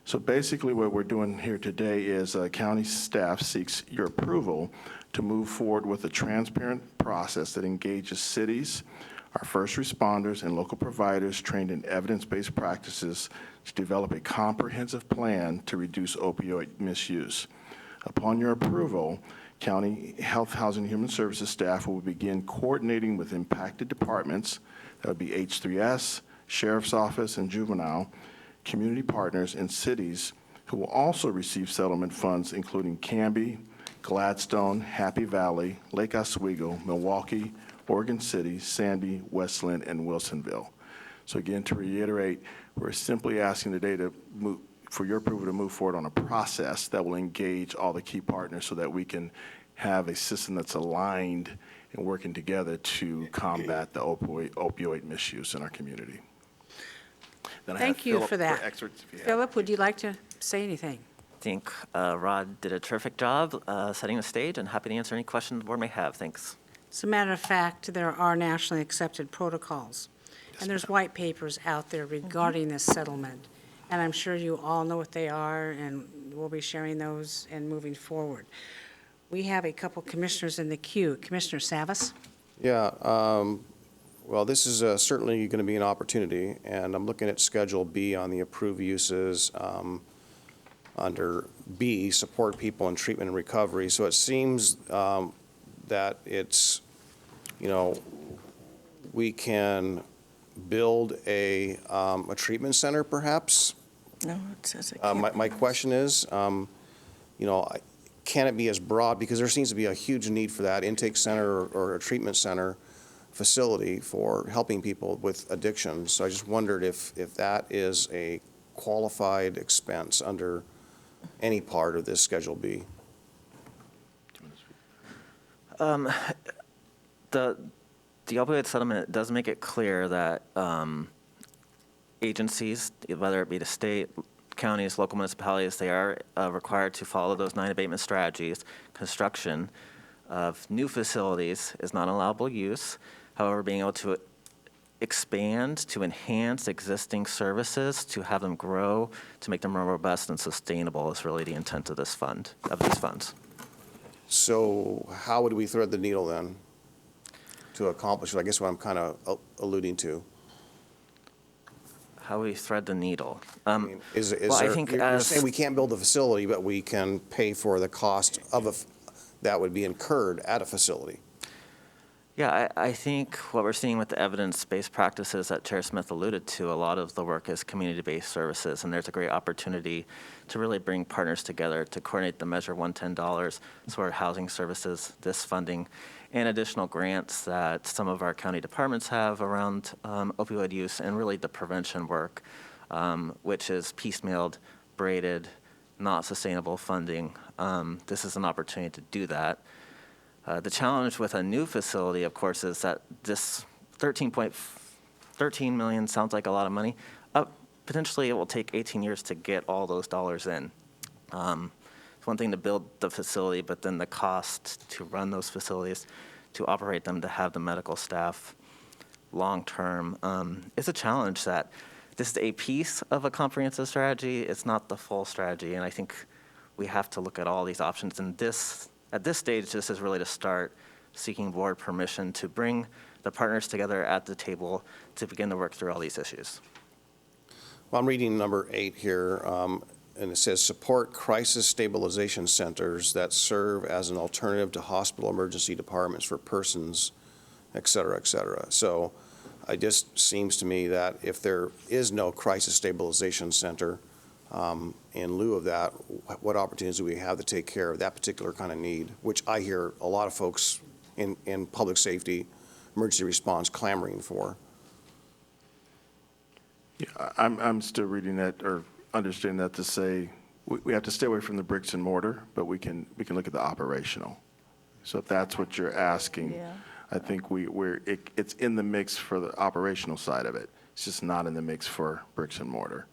So basically what we're doing here today is county staff seeks your approval to move forward with a transparent process that engages cities, our first responders, and local providers trained in evidence-based practices to develop a comprehensive plan to reduce opioid misuse. Upon your approval, County Health, Housing, and Human Services staff will begin coordinating with impacted departments, that would be H3S, Sheriff's Office, and Juvenile, community partners, and cities who will also receive settlement funds, including Canby, Gladstone, Happy Valley, Lake Oswego, Milwaukee, Oregon City, Sandy, Westland, and Wilsonville. So again, to reiterate, we're simply asking today for your approval to move forward on a process that will engage all the key partners so that we can have a system that's aligned and working together to combat the opioid misuse in our community. Then I have Thank you Philip for that. excerpts if you have. Philip, would you like to say anything? I think Rod did a terrific job setting the stage, and happy to answer any questions the board may have. Thanks. As a matter of fact, there are nationally accepted protocols, and there's white papers out there regarding this settlement. And I'm sure you all know what they are, and we'll be sharing those and moving forward. We have a couple commissioners in the queue. Commissioner Savis? Yeah, well, this is certainly going to be an opportunity, and I'm looking at Schedule B on the approved uses under B, support people in treatment and recovery. So it seems that it's, we can build a treatment center perhaps. No, it says it can't. My question is, can it be as broad? Because there seems to be a huge need for that intake center or a treatment center facility for helping people with addictions. So I just wondered if that is a qualified expense under any part of this Schedule B. The opioid settlement does make it clear that agencies, whether it be the state, counties, local municipalities, they are required to follow those 9 abatement strategies. Construction of new facilities is not allowable use. However, being able to expand, to enhance existing services, to have them grow, to make them more robust and sustainable is really the intent of this fund, of these funds. So how would we thread the needle then to accomplish it? I guess what I'm kind of alluding to. How we thread the needle. Well, I think you're as- saying we can't build the facility, but we can pay for the cost of that would be incurred at a facility. Yeah, I think what we're seeing with the evidence-based practices that Chair Smith alluded to, a lot of the work is community-based services, and there's a great opportunity to really bring partners together to coordinate the Measure 110 dollars, sort of housing services, this funding, and additional grants that some of our county departments have around opioid use and really the prevention work, which is piecemealed, braided, not sustainable funding. This is an opportunity to do that. The challenge with a new facility, of course, is that this $13 million sounds like a lot of money. Potentially, it will take 18 years to get all those dollars in. It's one thing to build the facility, but then the cost to run those facilities, to operate them, to have the medical staff long-term, is a challenge that this is a piece of a comprehensive strategy. It's not the full strategy, and I think we have to look at all these options. And at this stage, this is really to start seeking board permission to bring the partners together at the table to begin to work through all these issues. Well, I'm reading number 8 here, and it says, support crisis stabilization centers that serve as an alternative to hospital emergency departments for persons, et cetera, et cetera. So it just seems to me that if there is no crisis stabilization center, in lieu of that, what opportunities do we have to take care of that particular kind of need, which I hear a lot of folks in public safety, emergency response clamoring for. Yeah, I'm still reading that or understanding that to say we have to stay away from the bricks and mortar, but we can look at the operational. So if that's what you're asking, Yeah. I think it's in the mix for the operational side of it. It's just not in the mix for bricks and mortar,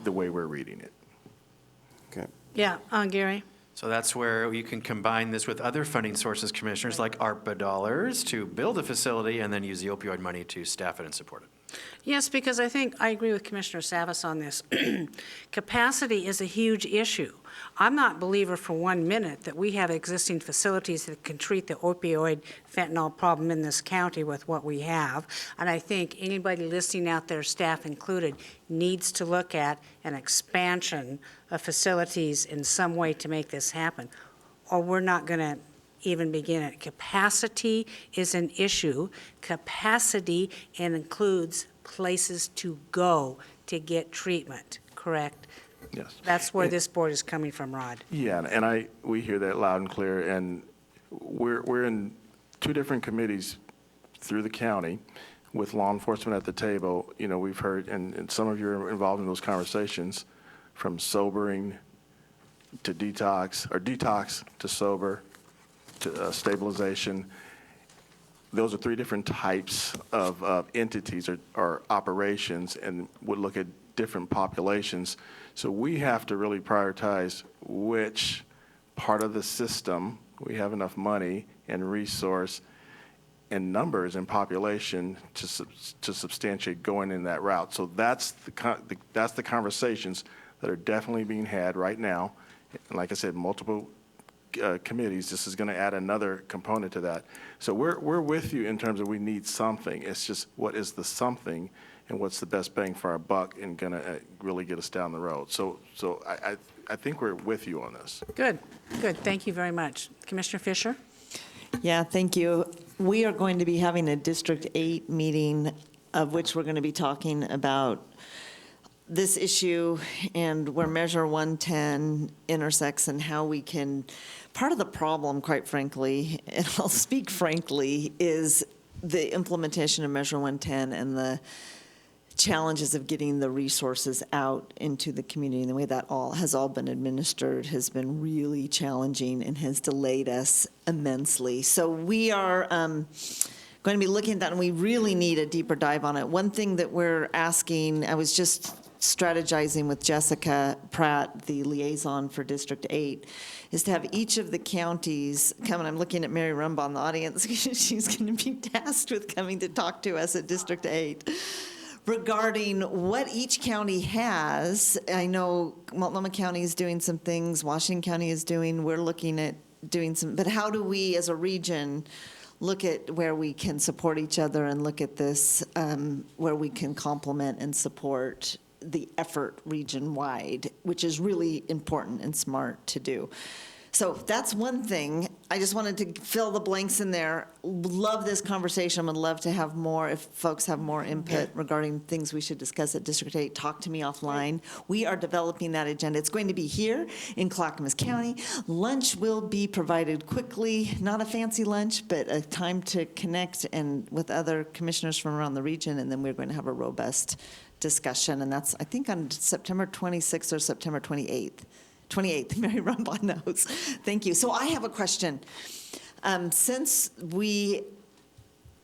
the way we're reading it. Okay. Yeah, Gary? So that's where you can combine this with other funding sources, commissioners, like ARPA dollars to build a facility and then use the opioid money to staff it and support it. Yes, because I think I agree with Commissioner Savas on this. Capacity is a huge issue. I'm not a believer for 1 minute that we have existing facilities that can treat the opioid fentanyl problem in this county with what we have. And I think anybody listening out there, staff included, needs to look at an expansion of facilities in some way to make this happen, or we're not going to even begin it. Capacity is an issue. Capacity includes places to go to get treatment, correct? Yes. That's where this board is coming from, Rod. Yeah, and we hear that loud and clear, and we're in 2 different committees through the county with law enforcement at the table. You know, we've heard, and some of you are involved in those conversations, from sobering to detox, or detox to sober to stabilization. Those are 3 different types of entities or operations, and would look at different populations. So we have to really prioritize which part of the system we have enough money and resource and numbers and population to substantiate going in that route. So that's the conversations that are definitely being had right now. And like I said, multiple committees. This is going to add another component to that. So we're with you in terms of we need something. It's just what is the something and what's the best bang for our buck and going to really get us down the road. So I think we're with you on this. Good, good. Thank you very much. Commissioner Fisher? Yeah, thank you. We are going to be having a District 8 meeting, of which we're going to be talking about this issue and where Measure 110 intersects and how we can, part of the problem, quite frankly, and I'll speak frankly, is the implementation of Measure 110 and the challenges of getting the resources out into the community, and the way that has all been administered has been really challenging and has delayed us immensely. So we are going to be looking at that, and we really need a deeper dive on it. One thing that we're asking, I was just strategizing with Jessica Pratt, the liaison for District 8, is to have each of the counties come, and I'm looking at Mary Rumbaugh in the audience, she's going to be tasked with coming to talk to us at District 8, regarding what each county has. I know Multnomah County is doing some things, Washington County is doing, we're looking at doing some, but how do we as a region look at where we can support each other and look at this, where we can complement and support the effort region-wide, which is really important and smart to do. So that's one thing. I just wanted to fill the blanks in there. Love this conversation. Would love to have more, if folks have more input regarding things we should discuss at District 8, talk to me offline. We are developing that agenda. It's going to be here in Clackamas County. Lunch will be provided quickly, not a fancy lunch, but a time to connect and with other commissioners from around the region, and then we're going to have a robust discussion, and that's, I think, on September 26th or September 28th. 28th, Mary Rumbaugh knows. Thank you. So I have a question. Since we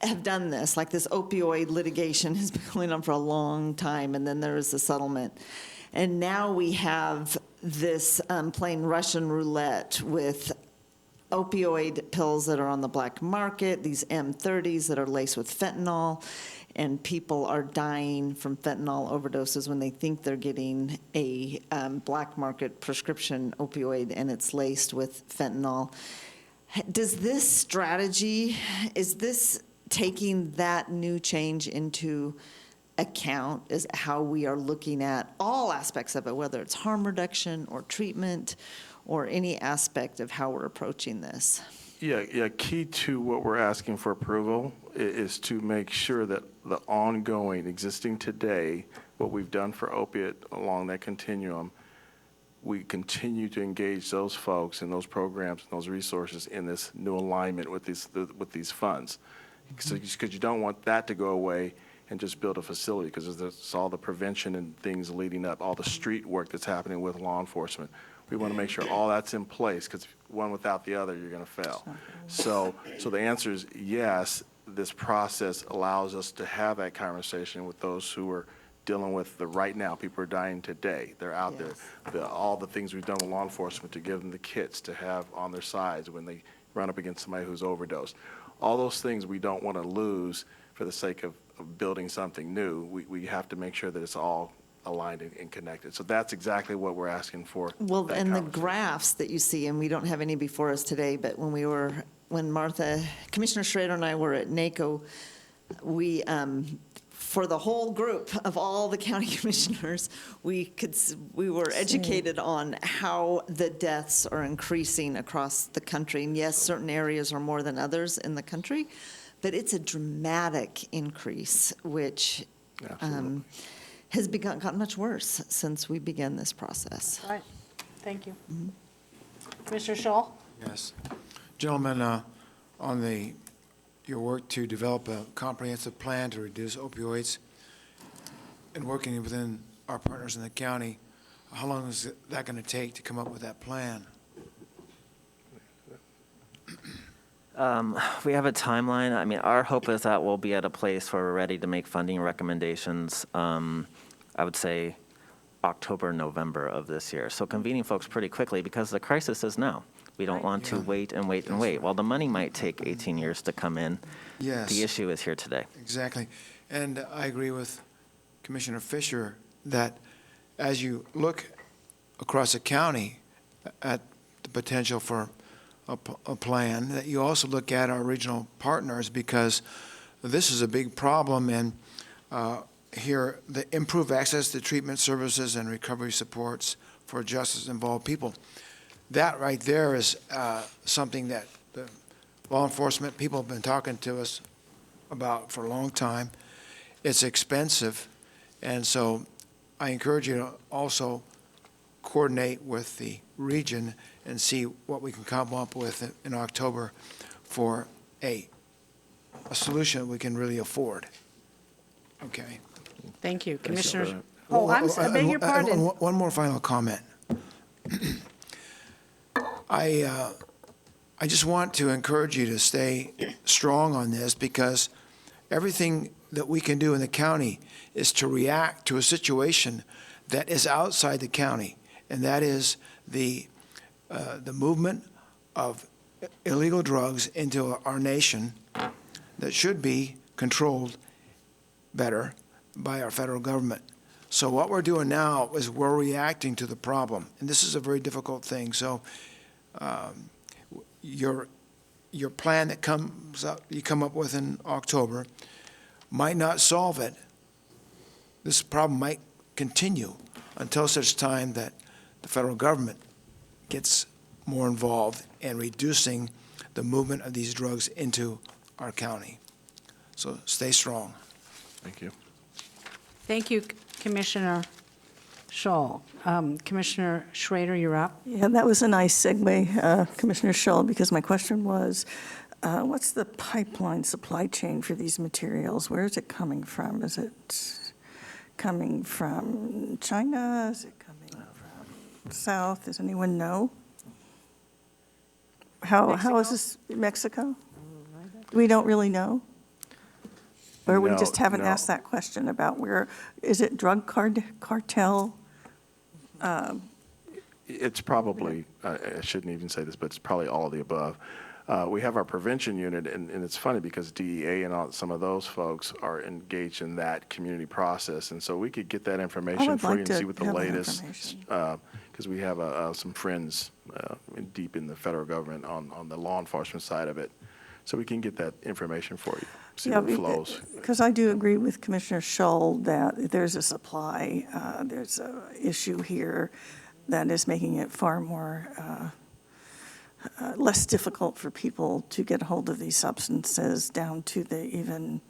have done this, like this opioid litigation has been going on for a long time, and then there was the settlement, and now we have this playing Russian roulette with opioid pills that are on the black market, these M30s that are laced with fentanyl, and people are dying from fentanyl overdoses when they think they're getting a black market prescription opioid and it's laced with fentanyl. Does this strategy, is this taking that new change into account as how we are looking at all aspects of it, whether it's harm reduction or treatment or any aspect of how we're approaching this? Yeah, key to what we're asking for approval is to make sure that the ongoing, existing today, what we've done for opiate along that continuum, we continue to engage those folks and those programs and those resources in this new alignment with these funds. Because you don't want that to go away and just build a facility, because there's all the prevention and things leading up, all the street work that's happening with law enforcement. We want to make sure all that's in place, because one without the other, you're going to fail. So the answer is yes, this process allows us to have that conversation with those who are dealing with the right now. People are dying today. They're out there. All the things we've done with law enforcement to give them the kits to have on their sides when they run up against somebody who's overdosed. All those things we don't want to lose for the sake of building something new. We have to make sure that it's all aligned and connected. So that's exactly what we're asking for. Well, and the graphs that you see, and we don't have any before us today, but when Commissioner Schrader and I were at NACO, we, for the whole group of all the county commissioners, we were educated on how the deaths are increasing across the country. And yes, certain areas are more than others in the country, but it's a dramatic increase, which has gotten much worse since we began this process. Right. Thank you. Commissioner Shaw? Yes. Gentlemen, on your work to develop a comprehensive plan to reduce opioids and working within our partners in the county, how long is that going to take to come up with that plan? We have a timeline. I mean, our hope is that we'll be at a place where we're ready to make funding recommendations, I would say October, November of this year. So convening folks pretty quickly, because the crisis is now. We don't want to wait and wait and wait. While the money might take 18 years to come in, the issue is here today. Exactly. And I agree with Commissioner Fisher that as you look across the county at the potential for a plan, that you also look at our regional partners, because this is a big problem. And here, the improved access to treatment services and recovery supports for justice-involved people. That right there is something that the law enforcement people have been talking to us about for a long time. It's expensive, and so I encourage you to also coordinate with the region and see what we can come up with in October for a solution we can really afford. Okay? Thank you, Commissioner. Well, I beg your pardon. One more final comment. I just want to encourage you to stay strong on this, because everything that we can do in the county is to react to a situation that is outside the county, and that is the movement of illegal drugs into our nation that should be controlled better by our federal government. So what we're doing now is we're reacting to the problem, and this is a very difficult thing. So your plan that comes up, you come up with in October, might not solve it. This problem might continue until such time that the federal government gets more involved in reducing the movement of these drugs into our county. So stay strong. Thank you. Thank you, Commissioner Scholl. Commissioner Schrader, you're up. Yeah, that was a nice segue, Commissioner Schull, because my question was, what's the pipeline supply chain for these materials? Where is it coming from? Is it coming from China? Is it coming from South? Does anyone know? How is this, Mexico? We don't really know? Or we just haven't asked that question about where, is it drug cartel? It's probably, I shouldn't even say this, but it's probably all of the above. We have our prevention unit, and it's funny because DEA and some of those folks are engaged in that community process, and so we could get that information for you and see what the latest, because we have some friends deep in the federal government on the law enforcement side of it, so we can get that information for you, see what flows. Because I do agree with Commissioner Schull that there's a supply, there's an issue here that is making it far more less difficult for people to get a hold of these substances, down to the even,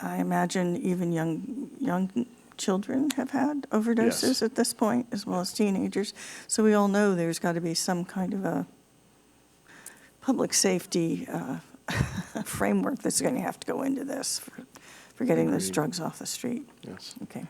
I imagine even young children have had overdoses at this point, as well as teenagers. So we all know there's got to be some kind of a public safety framework that's going to have to go into this for getting those drugs off the street. Yes. Okay.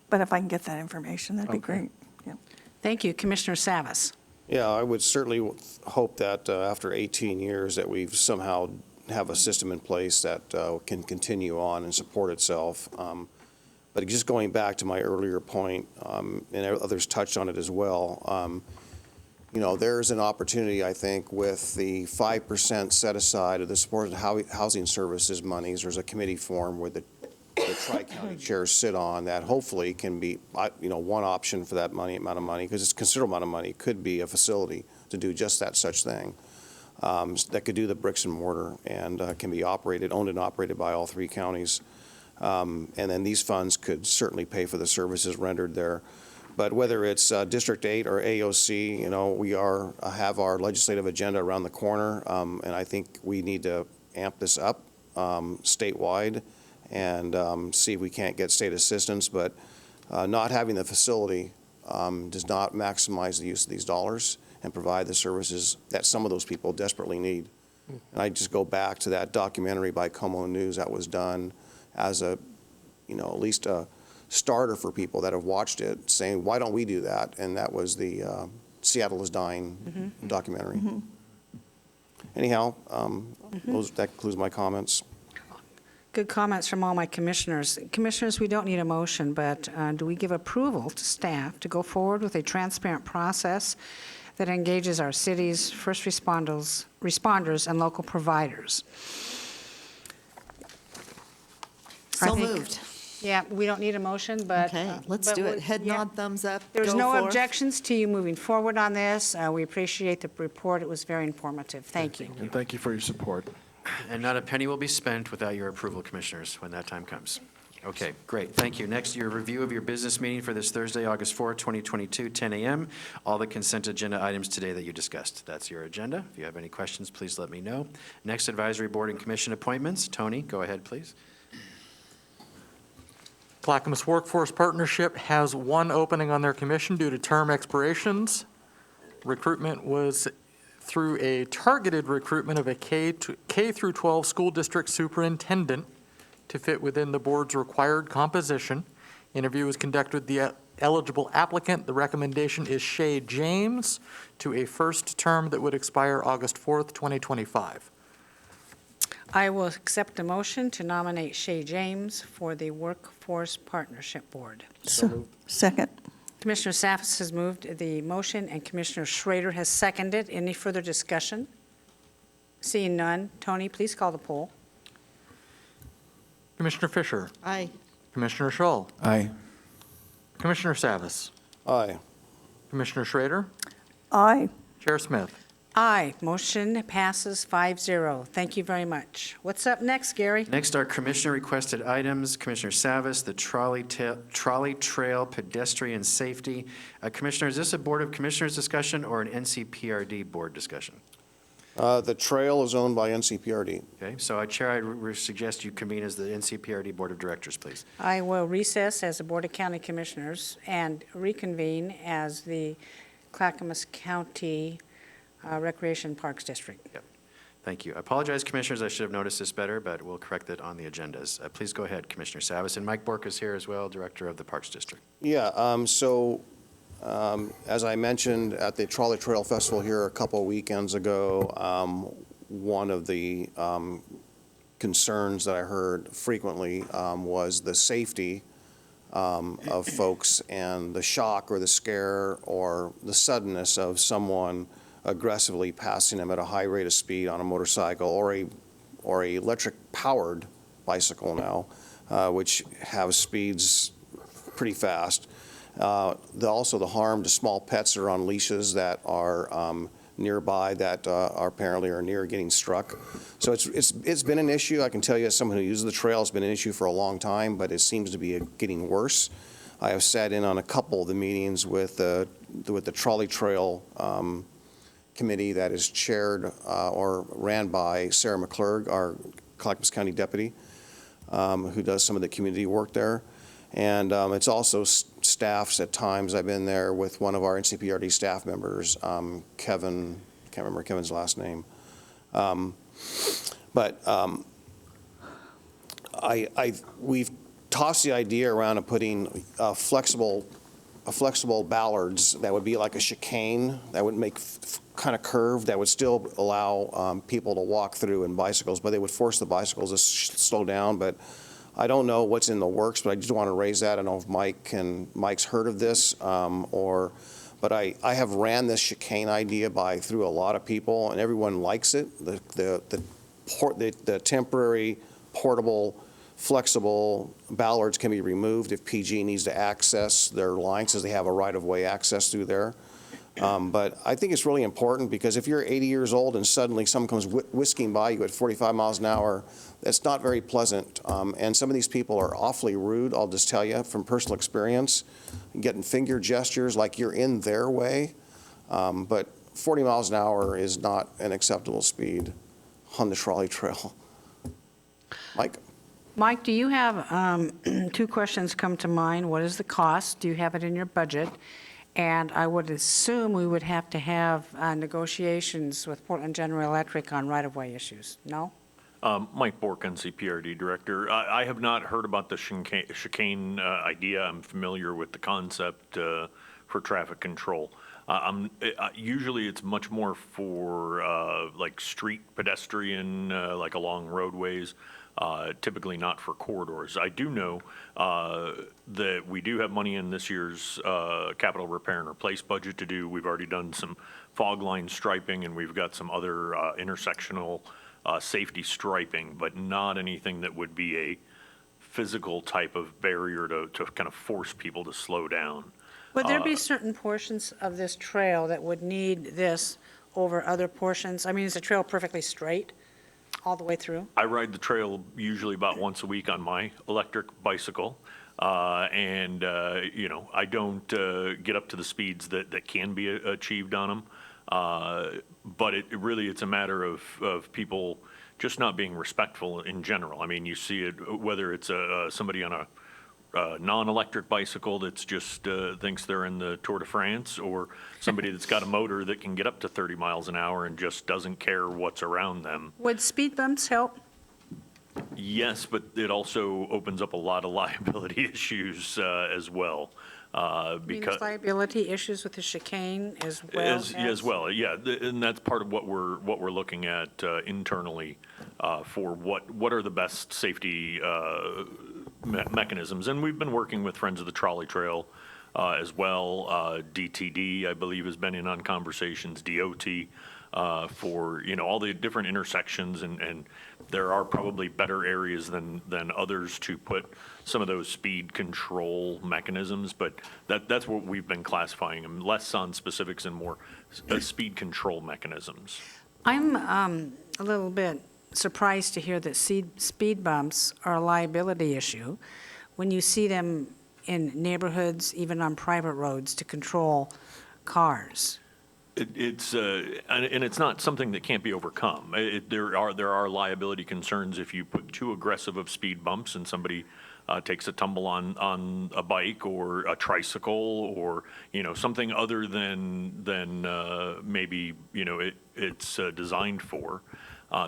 But if I can get that information, that'd be great. Yeah. Thank you, Commissioner Savas. Yeah, I would certainly hope that after 18 years that we've somehow have a system in place that can continue on and support itself. But just going back to my earlier point, and others touched on it as well, you know, there's an opportunity, I think, with the 5% set aside of the supported housing services monies. There's a committee formed where the Tri-County chairs sit on that hopefully can be, you know, one option for that amount of money, because it's a considerable amount of money, could be a facility to do just that such thing that could do the bricks and mortar and can be owned and operated by all three counties. And then these funds could certainly pay for the services rendered there. But whether it's District 8 or AOC, you know, we have our legislative agenda around the corner, and I think we need to amp this up statewide and see if we can't get state assistance. But not having the facility does not maximize the use of these dollars and provide the services that some of those people desperately need. And I just go back to that documentary by Como News that was done as a, you know, at least a starter for people that have watched it, saying, why don't we do that? And that was the Seattle is Dying documentary. Anyhow, that concludes my comments. Good comments from all my commissioners. Commissioners, we don't need a motion, but do we give approval to staff to go forward with a transparent process that engages our cities, first responders, and local providers? So moved. Yeah, we don't need a motion, but. Okay, let's but do it. Head yeah. nod, thumbs up. There's go no forth. objections to you moving forward on this. We appreciate the report. It was very informative. Thank you. And thank you for your support. And not a penny will be spent without your approval, Commissioners, when that time comes. Okay, great. Thank you. Next, your review of your business meeting for this Thursday, August 4, 2022, 10 a.m. All the consent agenda items today that you discussed. That's your agenda. If you have any questions, please let me know. Next, advisory board and commission appointments. Tony, go ahead, please. Clackamas Workforce Partnership has one opening on their commission due to term expirations. Recruitment was through a targeted recruitment of a K through 12 school district superintendent to fit within the board's required composition. Interview was conducted with the eligible applicant. The recommendation is Shay James to a first term that would expire August 4th, 2025. I will accept a motion to nominate Shay James for the Workforce Partnership Board. Second. Commissioner Saffis has moved the motion, and Commissioner Schrader has seconded. Any further discussion? Seeing none, Tony, please call the poll. Commissioner Fisher. Aye. Commissioner Schull. Aye. Commissioner Savis. Aye. Commissioner Schrader. Aye. Chair Smith. Aye. Motion passes 5-0. Thank you very much. What's up next, Gary? Next are commissioner-requested items. Commissioner Savis, the trolley trail pedestrian safety. Commissioner, is this a Board of Commissioners discussion or an NCPRD board discussion? The trail is owned by NCPRD. Okay, so Chair, I suggest you convene as the NCPRD Board of Directors, please. I will recess as the Board of County Commissioners and reconvene as the Clackamas County Recreation Parks District. Yep. Thank you. I apologize, Commissioners. I should have noticed this better, but we'll correct it on the agendas. Please go ahead, Commissioner Savis. And Mike Bork is here as well, Director of the Parks District. Yeah, as I mentioned at the Trolley Trail Festival here a couple of weekends ago, one of the concerns that I heard frequently was the safety of folks and the shock or the scare or the suddenness of someone aggressively passing them at a high rate of speed on a motorcycle or a electric-powered bicycle now, which have speeds pretty fast. Also the harm to small pets that are on leashes that are nearby that are apparently are near getting struck. So it's been an issue. I can tell you as someone who uses the trail, it's been an issue for a long time, but it seems to be getting worse. I have sat in on a couple of the meetings with the Trolley Trail committee that is chaired or ran by Sarah McClurg, our Clackamas County deputy, who does some of the community work there. And it's also staffs at times. I've been there with one of our NCPRD staff members, Kevin, can't remember Kevin's last name. We've tossed the idea around of putting flexible ballards that would be like a chicane that would make kind of curve that would still allow people to walk through in bicycles, but they would force the bicycles to slow down. But I don't know what's in the works, but I just want to raise that. I don't know if Mike's heard of this, but I have ran this chicane idea through a lot of people, and everyone likes it. The temporary, portable, flexible ballards can be removed if PG needs to access their lines, because they have a right-of-way access through there. But I think it's really important, because if you're 80 years old and suddenly someone comes whisking by you at 45 miles an hour, that's not very pleasant. And some of these people are awfully rude, I'll just tell you from personal experience, getting finger gestures like you're in their way. But 40 miles an hour is not an acceptable speed on the trolley trail. Mike? Mike, do you have, two questions come to mind. What is the cost? Do you have it in your budget? And I would assume we would have to have negotiations with Portland General Electric on right-of-way issues, no? Mike Bork, NCPRD Director. I have not heard about the chicane idea. I'm familiar with the concept for traffic control. Usually it's much more for like street pedestrian, like along roadways. Typically not for corridors. I do know that we do have money in this year's capital repair and replace budget to do. We've already done some fog line striping, and we've got some other intersectional safety striping, but not anything that would be a physical type of barrier to kind of force people to slow down. Would there be certain portions of this trail that would need this over other portions? I mean, is the trail perfectly straight all the way through? I ride the trail usually about once a week on my electric bicycle. You know, I don't get up to the speeds that can be achieved on them. But it's a matter of people just not being respectful in general. I mean, you see it whether it's somebody on a non-electric bicycle that's just thinks they're in the Tour de France, or somebody that's got a motor that can get up to 30 miles an hour and just doesn't care what's around them. Would speed bumps help? Yes, but it also opens up a lot of liability issues as well. I mean, Because there's liability issues with the chicane as well as well, yeah, and that's part of what we're looking at internally for what are the best safety mechanisms. And we've been working with Friends of the Trolley Trail as well. DTD, I believe, has been in on conversations, DOT, for, all the different intersections, and there are probably better areas than others to put some of those speed control mechanisms, but that's what we've been classifying them, less on specifics and more speed control mechanisms. I'm a little bit surprised to hear that speed bumps are a liability issue when you see them in neighborhoods, even on private roads, to control cars. It's and it's not something that can't be overcome. There are liability concerns if you put too aggressive of speed bumps and somebody takes a tumble on a bike or a tricycle or something other than maybe it's designed for.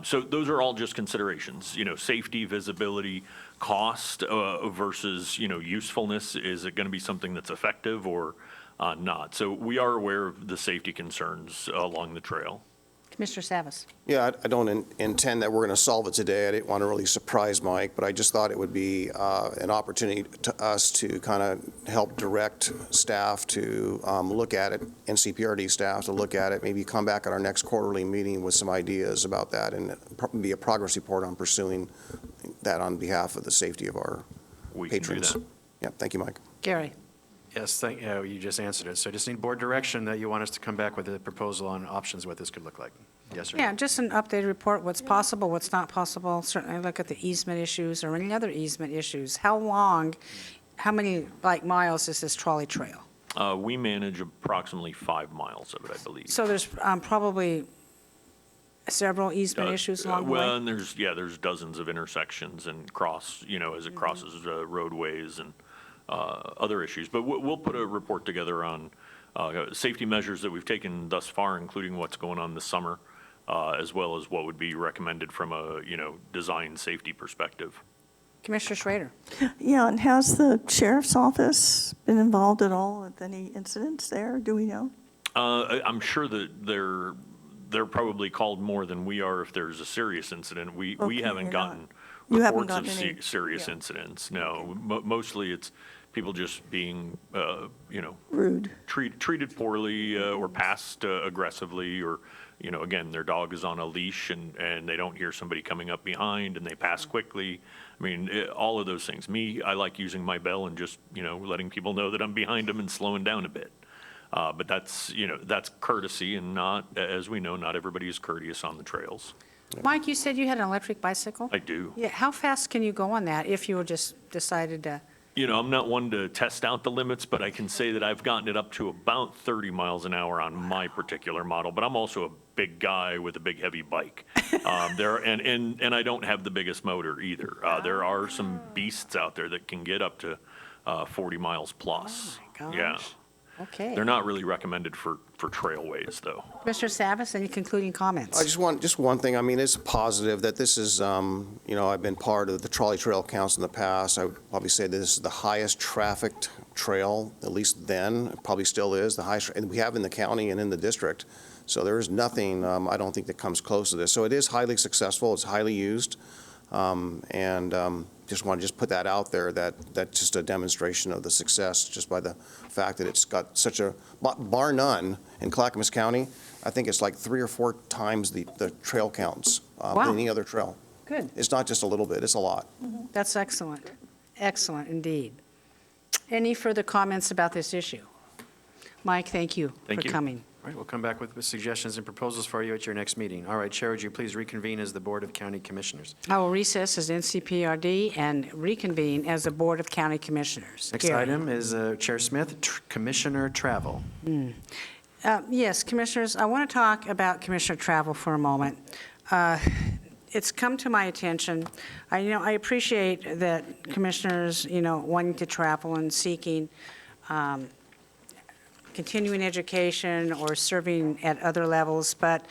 So those are all just considerations. Safety, visibility, cost versus usefulness. Is it going to be something that's effective or not? So we are aware of the safety concerns along the trail. Commissioner Savas. Yeah, I don't intend that we're going to solve it today. I didn't want to really surprise Mike, but I just thought it would be an opportunity to us to kind of help direct staff to look at it, NCPRD staff to look at it, maybe come back at our next quarterly meeting with some ideas about that, and be a progress report on pursuing that on behalf of the safety of our patrons. Can do that. Yeah, thank you, Mike. Gary. Yes, you just answered it. So I just need board direction that you want us to come back with a proposal on options, what this could look like. Yes or no? Yeah, just an updated report, what's possible, what's not possible. Certainly look at the easement issues or any other easement issues. How many miles is this trolley trail? We manage approximately 5 miles of it, I believe. So there's probably several easement issues along the way? Well, and there's dozens of intersections and as it crosses roadways and other issues. But we'll put a report together on safety measures that we've taken thus far, including what's going on this summer, as well as what would be recommended from a, design safety perspective. Commissioner Schrader. Yeah, and has the sheriff's office been involved at all with any incidents there? Do we know? I'm sure that they're probably called more than we are if there's a serious incident. We haven't gotten reports of serious incidents. No, mostly it's people just being, rude, treated poorly or passed aggressively, or, again, their dog is on a leash and they don't hear somebody coming up behind and they pass quickly. I mean, all of those things. I like using my bell and just, letting people know that I'm behind them and slowing down a bit. But that's courtesy, and not, as we know, not everybody is courteous on the trails. Mike, you said you had an electric bicycle? I do. Yeah, how fast can you go on that if you were just decided to? I'm not one to test out the limits, but I can say that I've gotten it up to about 30 miles an hour on my particular model, but I'm also a big guy with a big, heavy bike. And I don't have the biggest motor either. There are some beasts out there that can get up to 40 miles plus. Oh, my gosh. Yeah. Okay. They're not really recommended for trailways, though. Mr. Savas, any concluding comments? I just one thing. I mean, it's positive that this is, I've been part of the Trolley Trail Council in the past. I would probably say this is the highest trafficked trail, at least then, it probably still is, the highest, and we have in the county and in the district. So there's nothing, I don't think, that comes close to this. So it is highly successful, it's highly used, just want to put that out there, that's just a demonstration of the success, just by the fact that it's got such a, bar none, in Clackamas County, I think it's like 3 or 4 times the trail counts than any other trail. Good. It's not just a little bit, it's a lot. That's excellent. Excellent indeed. Any further comments about this issue? Mike, thank you for coming. All right, we'll come back with suggestions and proposals for you at your next meeting. All right, Chair, would you please reconvene as the Board of County Commissioners? I will recess as NCPRD and reconvene as the Board of County Commissioners. Next Gary. item is Chair Smith, Commissioner Travel. Yes, Commissioners, I want to talk about Commissioner Travel for a moment. it's come to my attention. I appreciate that commissioners, wanting to travel and seeking continuing education or serving at other levels, but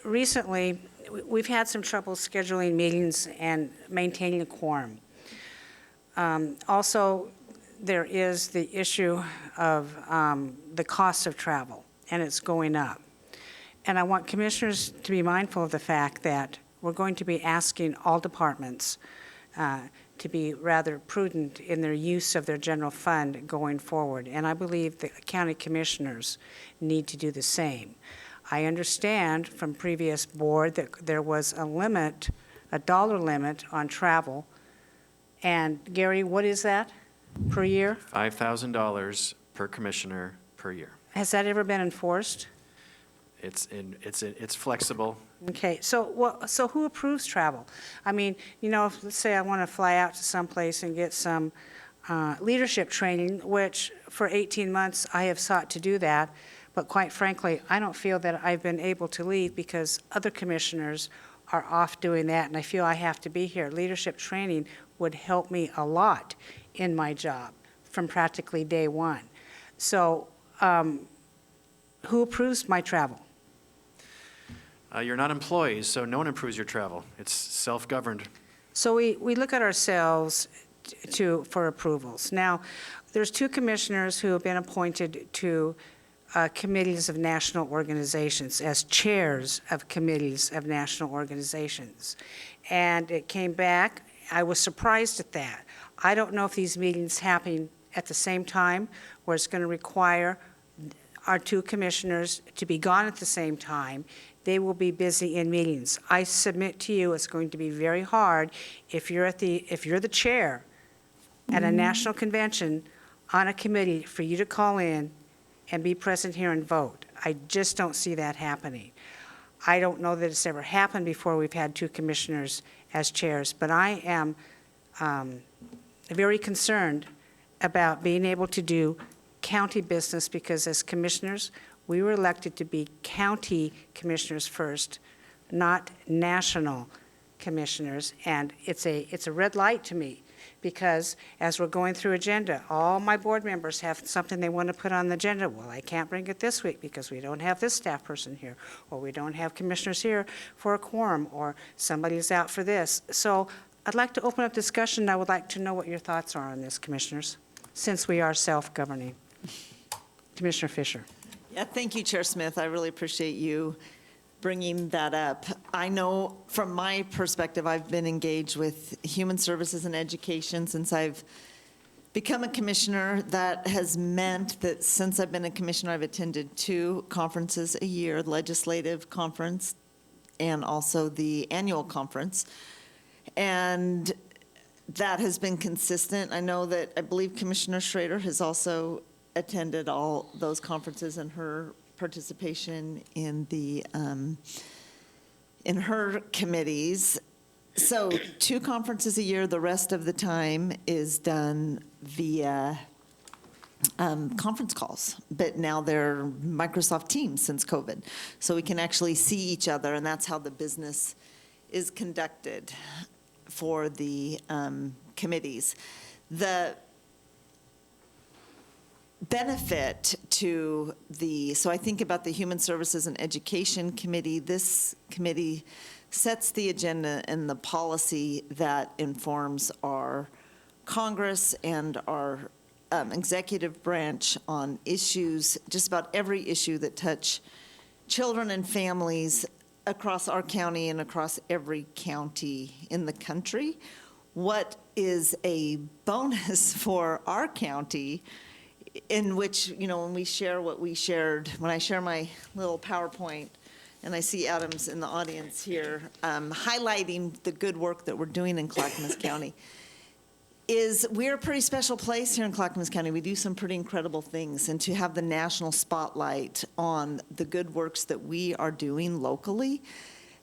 recently, we've had some trouble scheduling meetings and maintaining a quorum. Also, there is the issue of the cost of travel, and it's going up. And I want commissioners to be mindful of the fact that we're going to be asking all departments to be rather prudent in their use of their general fund going forward. And I believe the county commissioners need to do the same. I understand from previous board that there was a limit, a dollar limit on travel. And Gary, what is that per year? $5,000 per commissioner per year. Has that ever been enforced? It's flexible. Okay, so who approves travel? I mean, if, let's say I want to fly out to someplace and get some leadership training, which for 18 months I have sought to do that, but quite frankly, I don't feel that I've been able to leave because other commissioners are off doing that, and I feel I have to be here. Leadership training would help me a lot in my job from practically day one. So who approves my travel? You're not employees, so no one approves your travel. It's self-governed. So we look at ourselves for approvals. Now, there's 2 commissioners who have been appointed to committees of national organizations as chairs of committees of national organizations. And it came back. I was surprised at that. I don't know if these meetings happen at the same time, where it's going to require our 2 commissioners to be gone at the same time. They will be busy in meetings. I submit to you it's going to be very hard if you're the chair at a national convention on a committee for you to call in and be present here and vote. I just don't see that happening. I don't know that it's ever happened before we've had 2 commissioners as chairs, but I am very concerned about being able to do county business because as commissioners, we were elected to be county commissioners first, not national commissioners. And it's a red light to me because as we're going through agenda, all my board members have something they want to put on the agenda. Well, I can't bring it this week because we don't have this staff person here, or we don't have commissioners here for a quorum, or somebody's out for this. So I'd like to open up discussion. I would like to know what your thoughts are on this, commissioners, since we are self-governing. Commissioner Fisher. Yeah, thank you, Chair Smith. I really appreciate you bringing that up. I know from my perspective, I've been engaged with human services and education since I've become a commissioner. That has meant that since I've been a commissioner, I've attended 2 conferences a year, legislative conference and also the annual conference. And that has been consistent. I know that, I believe Commissioner Schrader has also attended all those conferences and her participation in the in her committees. So 2 conferences a year, the rest of the time is done via conference calls, but now they're Microsoft Teams since COVID. So we can actually see each other, and that's how the business is conducted for the committees. The benefit to so I think about the Human Services and Education Committee. This committee sets the agenda and the policy that informs our Congress and our executive branch on issues, just about every issue that touch children and families across our county and across every county in the country. What is a bonus for our county, in which, when we share what we shared, when I share my little PowerPoint, and I see Adams in the audience here, highlighting the good work that we're doing in Clackamas County, is we're a pretty special place here in Clackamas County. We do some pretty incredible things, and to have the national spotlight on the good works that we are doing locally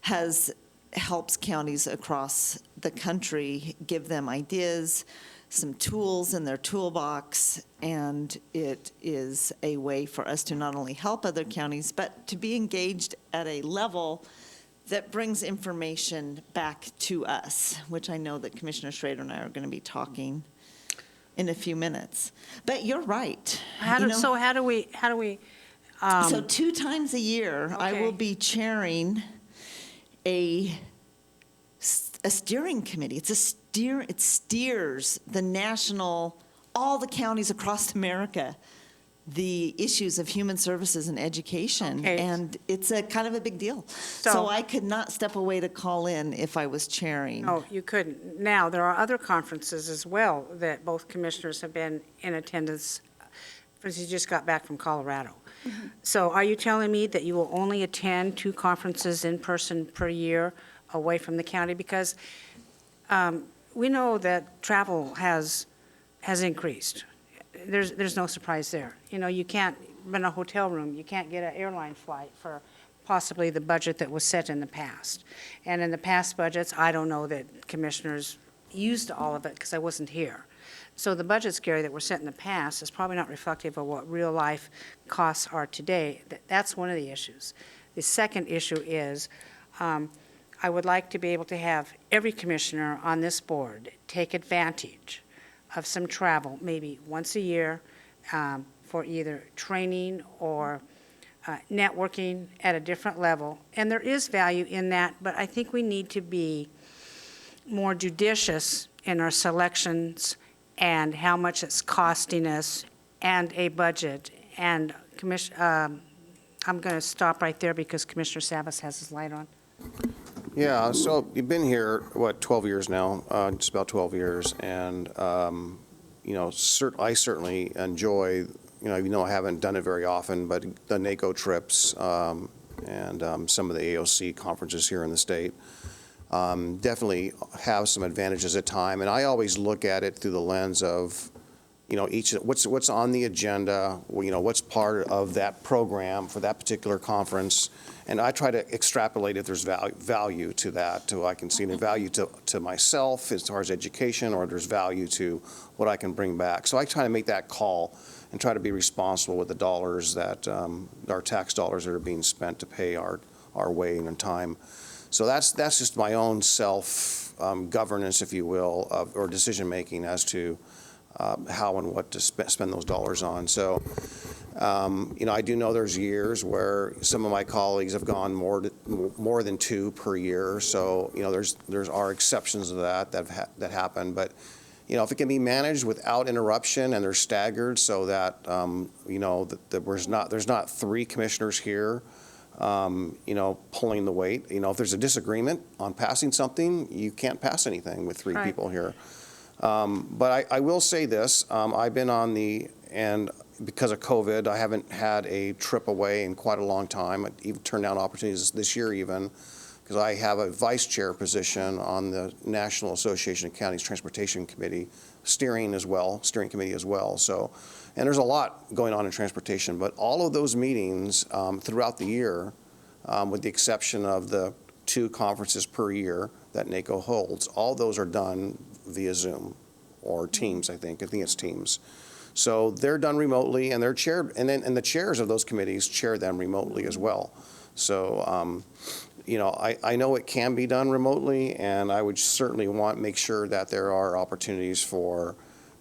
helps counties across the country, give them ideas, some tools in their toolbox, and it is a way for us to not only help other counties, but to be engaged at a level that brings information back to us, which I know that Commissioner Schrader and I are going to be talking in a few minutes. But you're right. How do we? So 2 times a year, I will be chairing a steering committee. It steers the national, all the counties across America, the issues of human services and education. Okay. And it's a kind of a big deal. So I could not step away to call in if I was chairing. No, you couldn't. Now, there are other conferences as well that both commissioners have been in attendance. For instance, you just got back from Colorado. So are you telling me that you will only attend 2 conferences in person per year away from the county? Because we know that travel has increased. There's no surprise there. You know, you can't rent a hotel room, you can't get an airline flight for possibly the budget that was set in the past. And in the past budgets, I don't know that commissioners used all of it because I wasn't here. So the budgets, Gary, that were set in the past is probably not reflective of what real life costs are today. That's one of the issues. The second issue is I would like to be able to have every commissioner on this board take advantage of some travel, maybe once a year, for either training or networking at a different level. And there is value in that, but I think we need to be more judicious in our selections and how much it's costing us and a budget. And I'm going to stop right there because Commissioner Savas has his light on. Yeah, so you've been here, 12 years now, just about 12 years, and, I certainly enjoy, even though I haven't done it very often, but the NACO trips and some of the AOC conferences here in the state definitely have some advantages at time, and I always look at it through the lens of, what's on the agenda, what's part of that program for that particular conference. And I try to extrapolate if there's value to that, to I can see the value to myself as far as education, or there's value to what I can bring back. So I try to make that call and try to be responsible with the dollars that, our tax dollars that are being spent to pay our way and time. So that's just my own self-governance, if you will, or decision-making as to how and what to spend those dollars on. So, I do know there's years where some of my colleagues have gone more than 2 per year. So, there are exceptions to that happen. But, if it can be managed without interruption and they're staggered so that, that there's not 3 commissioners here, pulling the weight. If there's a disagreement on passing something, you can't pass anything with 3 people here. But I will say this, I've been and because of COVID, I haven't had a trip away in quite a long time. I even turned down opportunities this year even, because I have a vice chair position on the National Association of Counties Transportation Committee, steering committee as well. So, and there's a lot going on in transportation, but all of those meetings throughout the year, with the exception of the 2 conferences per year that NACO holds, all those are done via Zoom or Teams, I think it's Teams. So they're done remotely, and they're chaired, and the chairs of those committees chair them remotely as well. So, I know it can be done remotely, and I would certainly make sure that there are opportunities for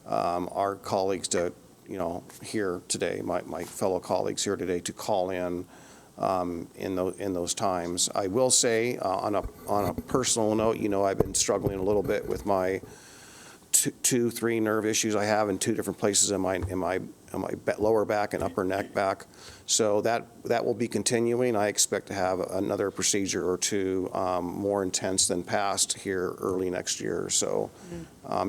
our colleagues to, here today, my fellow colleagues here today, to call in those times. I will say, on a personal note, I've been struggling a little bit with my 3 nerve issues I have in 2 different places in my lower back and upper neck back. So that will be continuing. I expect to have another procedure or 2 more intense than past here early next year. So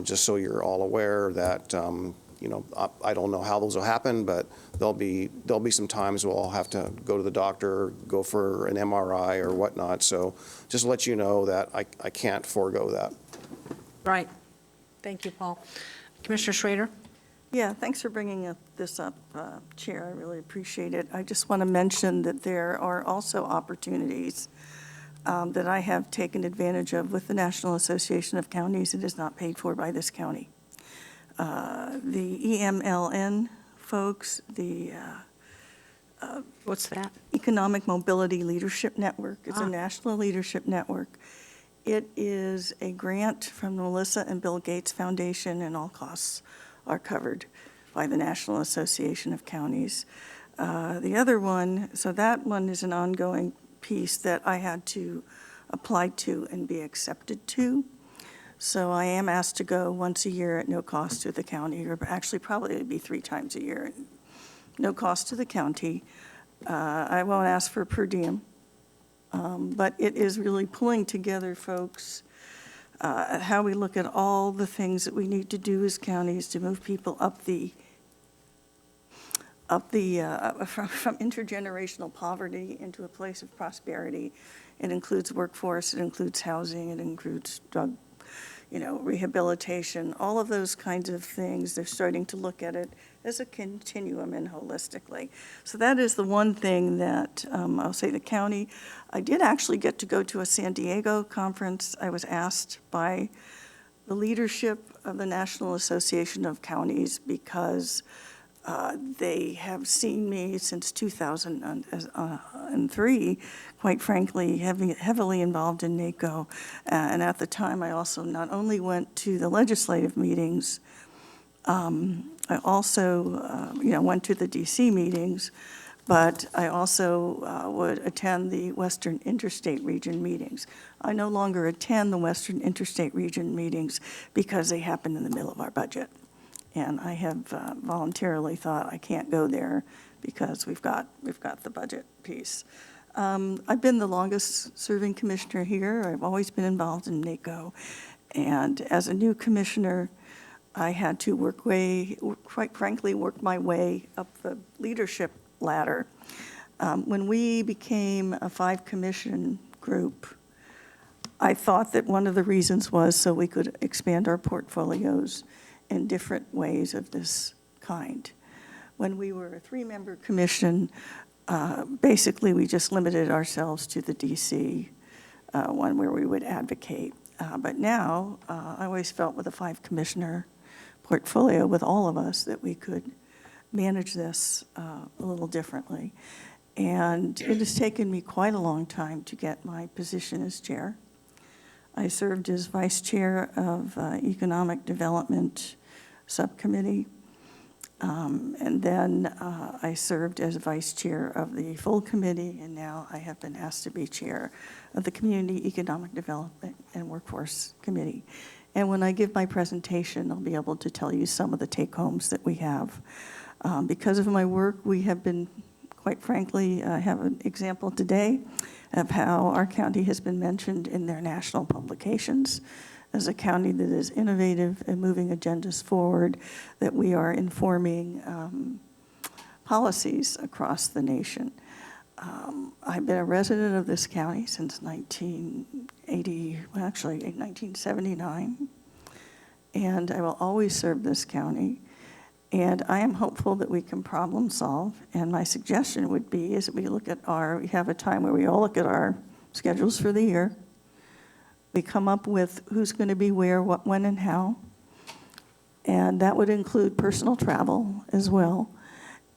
just so you're all aware that I don't know how those will happen, but there'll be some times we'll have to go to the doctor, go for an MRI or whatnot. So just to let you know that I can't forego that. Right. Thank you, Paul. Commissioner Schrader? Yeah, thanks for bringing this up, Chair. I really appreciate it. I just want to mention that there are also opportunities that I have taken advantage of with the National Association of Counties. It is not paid for by this county. The EMLN folks, the What's that? Economic Mobility Leadership Network. It's Ah. a national leadership network. It is a grant from the Melissa and Bill Gates Foundation, and all costs are covered by the National Association of Counties. The other one, so that one is an ongoing piece that I had to apply to and be accepted to. So I am asked to go once a year at no cost to the county, or actually probably it'd be 3 times a year, no cost to the county. I won't ask for per diem, but it is really pulling together, folks, how we look at all the things that we need to do as counties to move people from intergenerational poverty into a place of prosperity. It includes workforce, it includes housing, it includes drug, rehabilitation, all of those kinds of things. They're starting to look at it as a continuum and holistically. So that is the one thing that I'll say the county. I did actually get to go to a San Diego conference. I was asked by the leadership of the National Association of Counties because they have seen me since 2003, quite frankly, heavily involved in NACO. And at the time, I also not only went to the legislative meetings, I also, went to the DC meetings, but I also would attend the Western Interstate Region meetings. I no longer attend the Western Interstate Region meetings because they happen in the middle of our budget. And I have voluntarily thought I can't go there because we've got the budget piece. I've been the longest serving commissioner here. I've always been involved in NACO. And as a new commissioner, I had to work my way up the leadership ladder. When we became a 5-commission group, I thought that one of the reasons was so we could expand our portfolios in different ways of this kind. When we were a 3-member commission, basically we just limited ourselves to the DC one where we would advocate. But now, I always felt with a 5-commissioner portfolio with all of us that we could manage this a little differently. And it has taken me quite a long time to get my position as chair. I served as vice chair of Economic Development Subcommittee, and then I served as vice chair of the full committee, and now I have been asked to be chair of the Community Economic Development and Workforce Committee. And when I give my presentation, I'll be able to tell you some of the take-homes that we have. Because of my work, we have been, quite frankly, I have an example today of how our county has been mentioned in their national publications as a county that is innovative and moving agendas forward, that we are informing policies across the nation. I've been a resident of this county since 1979, and I will always serve this county. And I am hopeful that we can problem solve. And my suggestion would be is that we have a time where we all look at our schedules for the year. We come up with who's going to be where, what, when, and how. And that would include personal travel as well.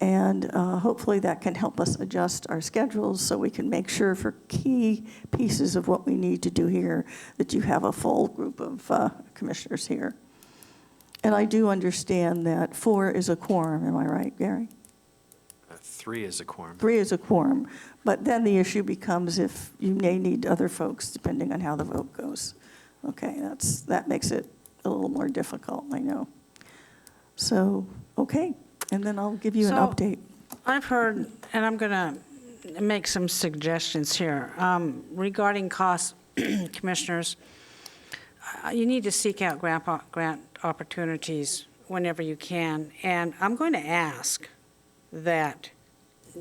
And hopefully that can help us adjust our schedules so we can make sure for key pieces of what we need to do here that you have a full group of commissioners here. And I do understand that 4 is a quorum, am I right, Gary? 3 is a quorum. 3 is a quorum. But then the issue becomes if you may need other folks depending on how the vote goes. Okay, that makes it a little more difficult, I know. So, okay, and then I'll give you an update. I've heard, and I'm going to make some suggestions here. Regarding costs, commissioners, you need to seek out grant opportunities whenever you can. And I'm going to ask that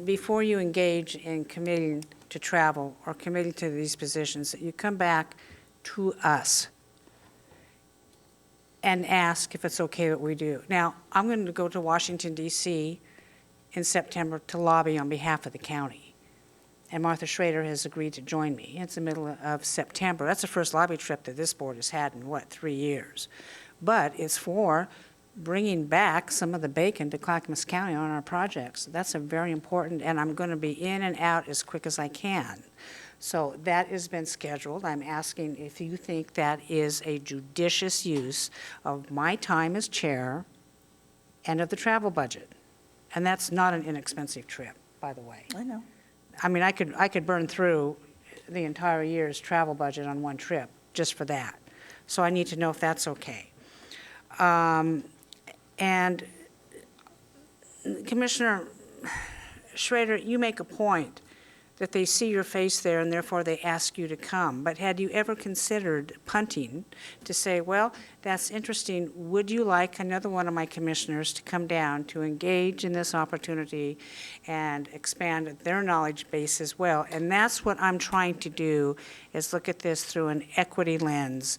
before you engage in committing to travel or committing to these positions, that you come back to us and ask if it's okay what we do. Now, I'm going to go to Washington, D.C. in September to lobby on behalf of the county. And Martha Schrader has agreed to join me. It's the middle of September. That's the first lobby trip that this board has had in, 3 years? But it's for bringing back some of the bacon to Clackamas County on our projects. That's a very important, and I'm going to be in and out as quick as I can. So that has been scheduled. I'm asking if you think that is a judicious use of my time as chair and of the travel budget. And that's not an inexpensive trip, by the way. I know. I mean, I could burn through the entire year's travel budget on one trip just for that. So I need to know if that's okay. And Commissioner Schrader, you make a point that they see your face there and therefore they ask you to come. But had you ever considered punting to say, well, that's interesting, would you like another one of my commissioners to come down to engage in this opportunity and expand their knowledge base as well? And that's what I'm trying to do, is look at this through an equity lens,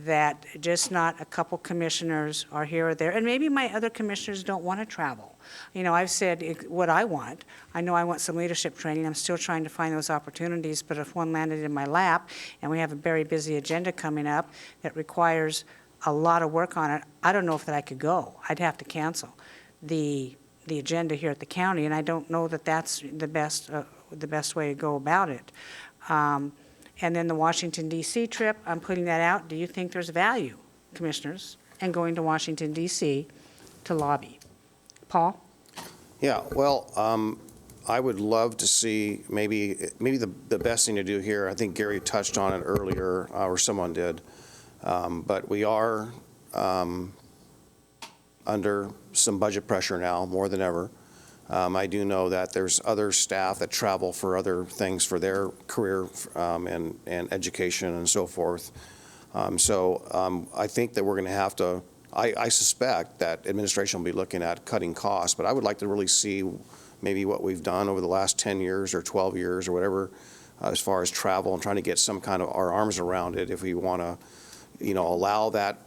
that just not a couple commissioners are here or there. And maybe my other commissioners don't want to travel. You know, I've said what I want. I know I want some leadership training. I'm still trying to find those opportunities, but if one landed in my lap, and we have a very busy agenda coming up that requires a lot of work on it, I don't know if that I could go. I'd have to cancel the agenda here at the county, and I don't know that that's the best way to go about it. And then the Washington, D.C. trip, I'm putting that out. Do you think there's value, commissioners, in going to Washington, D.C. to lobby? Paul? Yeah, well, I would love to see maybe the best thing to do here, I think Gary touched on it earlier, or someone did, but we are under some budget pressure now, more than ever. I do know that there's other staff that travel for other things for their career and education and so forth. So I think that we're going to have to, I suspect that administration will be looking at cutting costs, but I would like to really see maybe what we've done over the last 10 years or 12 years or whatever as far as travel and trying to get some kind of our arms around it if we want to, you know, allow that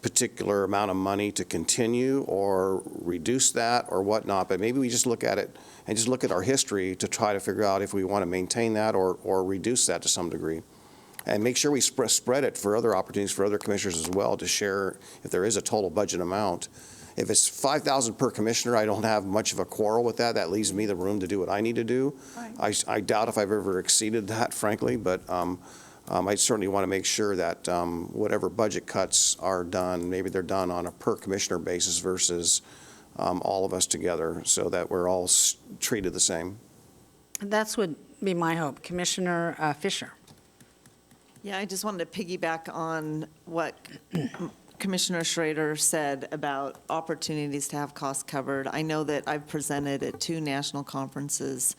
particular amount of money to continue or reduce that or whatnot, but maybe we just look at it and just look at our history to try to figure out if we want to maintain that or reduce that to some degree. And make sure we spread it for other opportunities for other commissioners as well to share if there is a total budget amount. If it's $5,000 per commissioner, I don't have much of a quarrel with that. That leaves me the room to do what I need to do. Right. I doubt if I've ever exceeded that, frankly, but I certainly want to make sure that whatever budget cuts are done, maybe they're done on a per commissioner basis versus all of us together so that we're all treated the same. That's would be my hope. Commissioner Fisher. Yeah, I just wanted to piggyback on what Commissioner Schrader said about opportunities to have costs covered. I know that I've presented at 2 national conferences,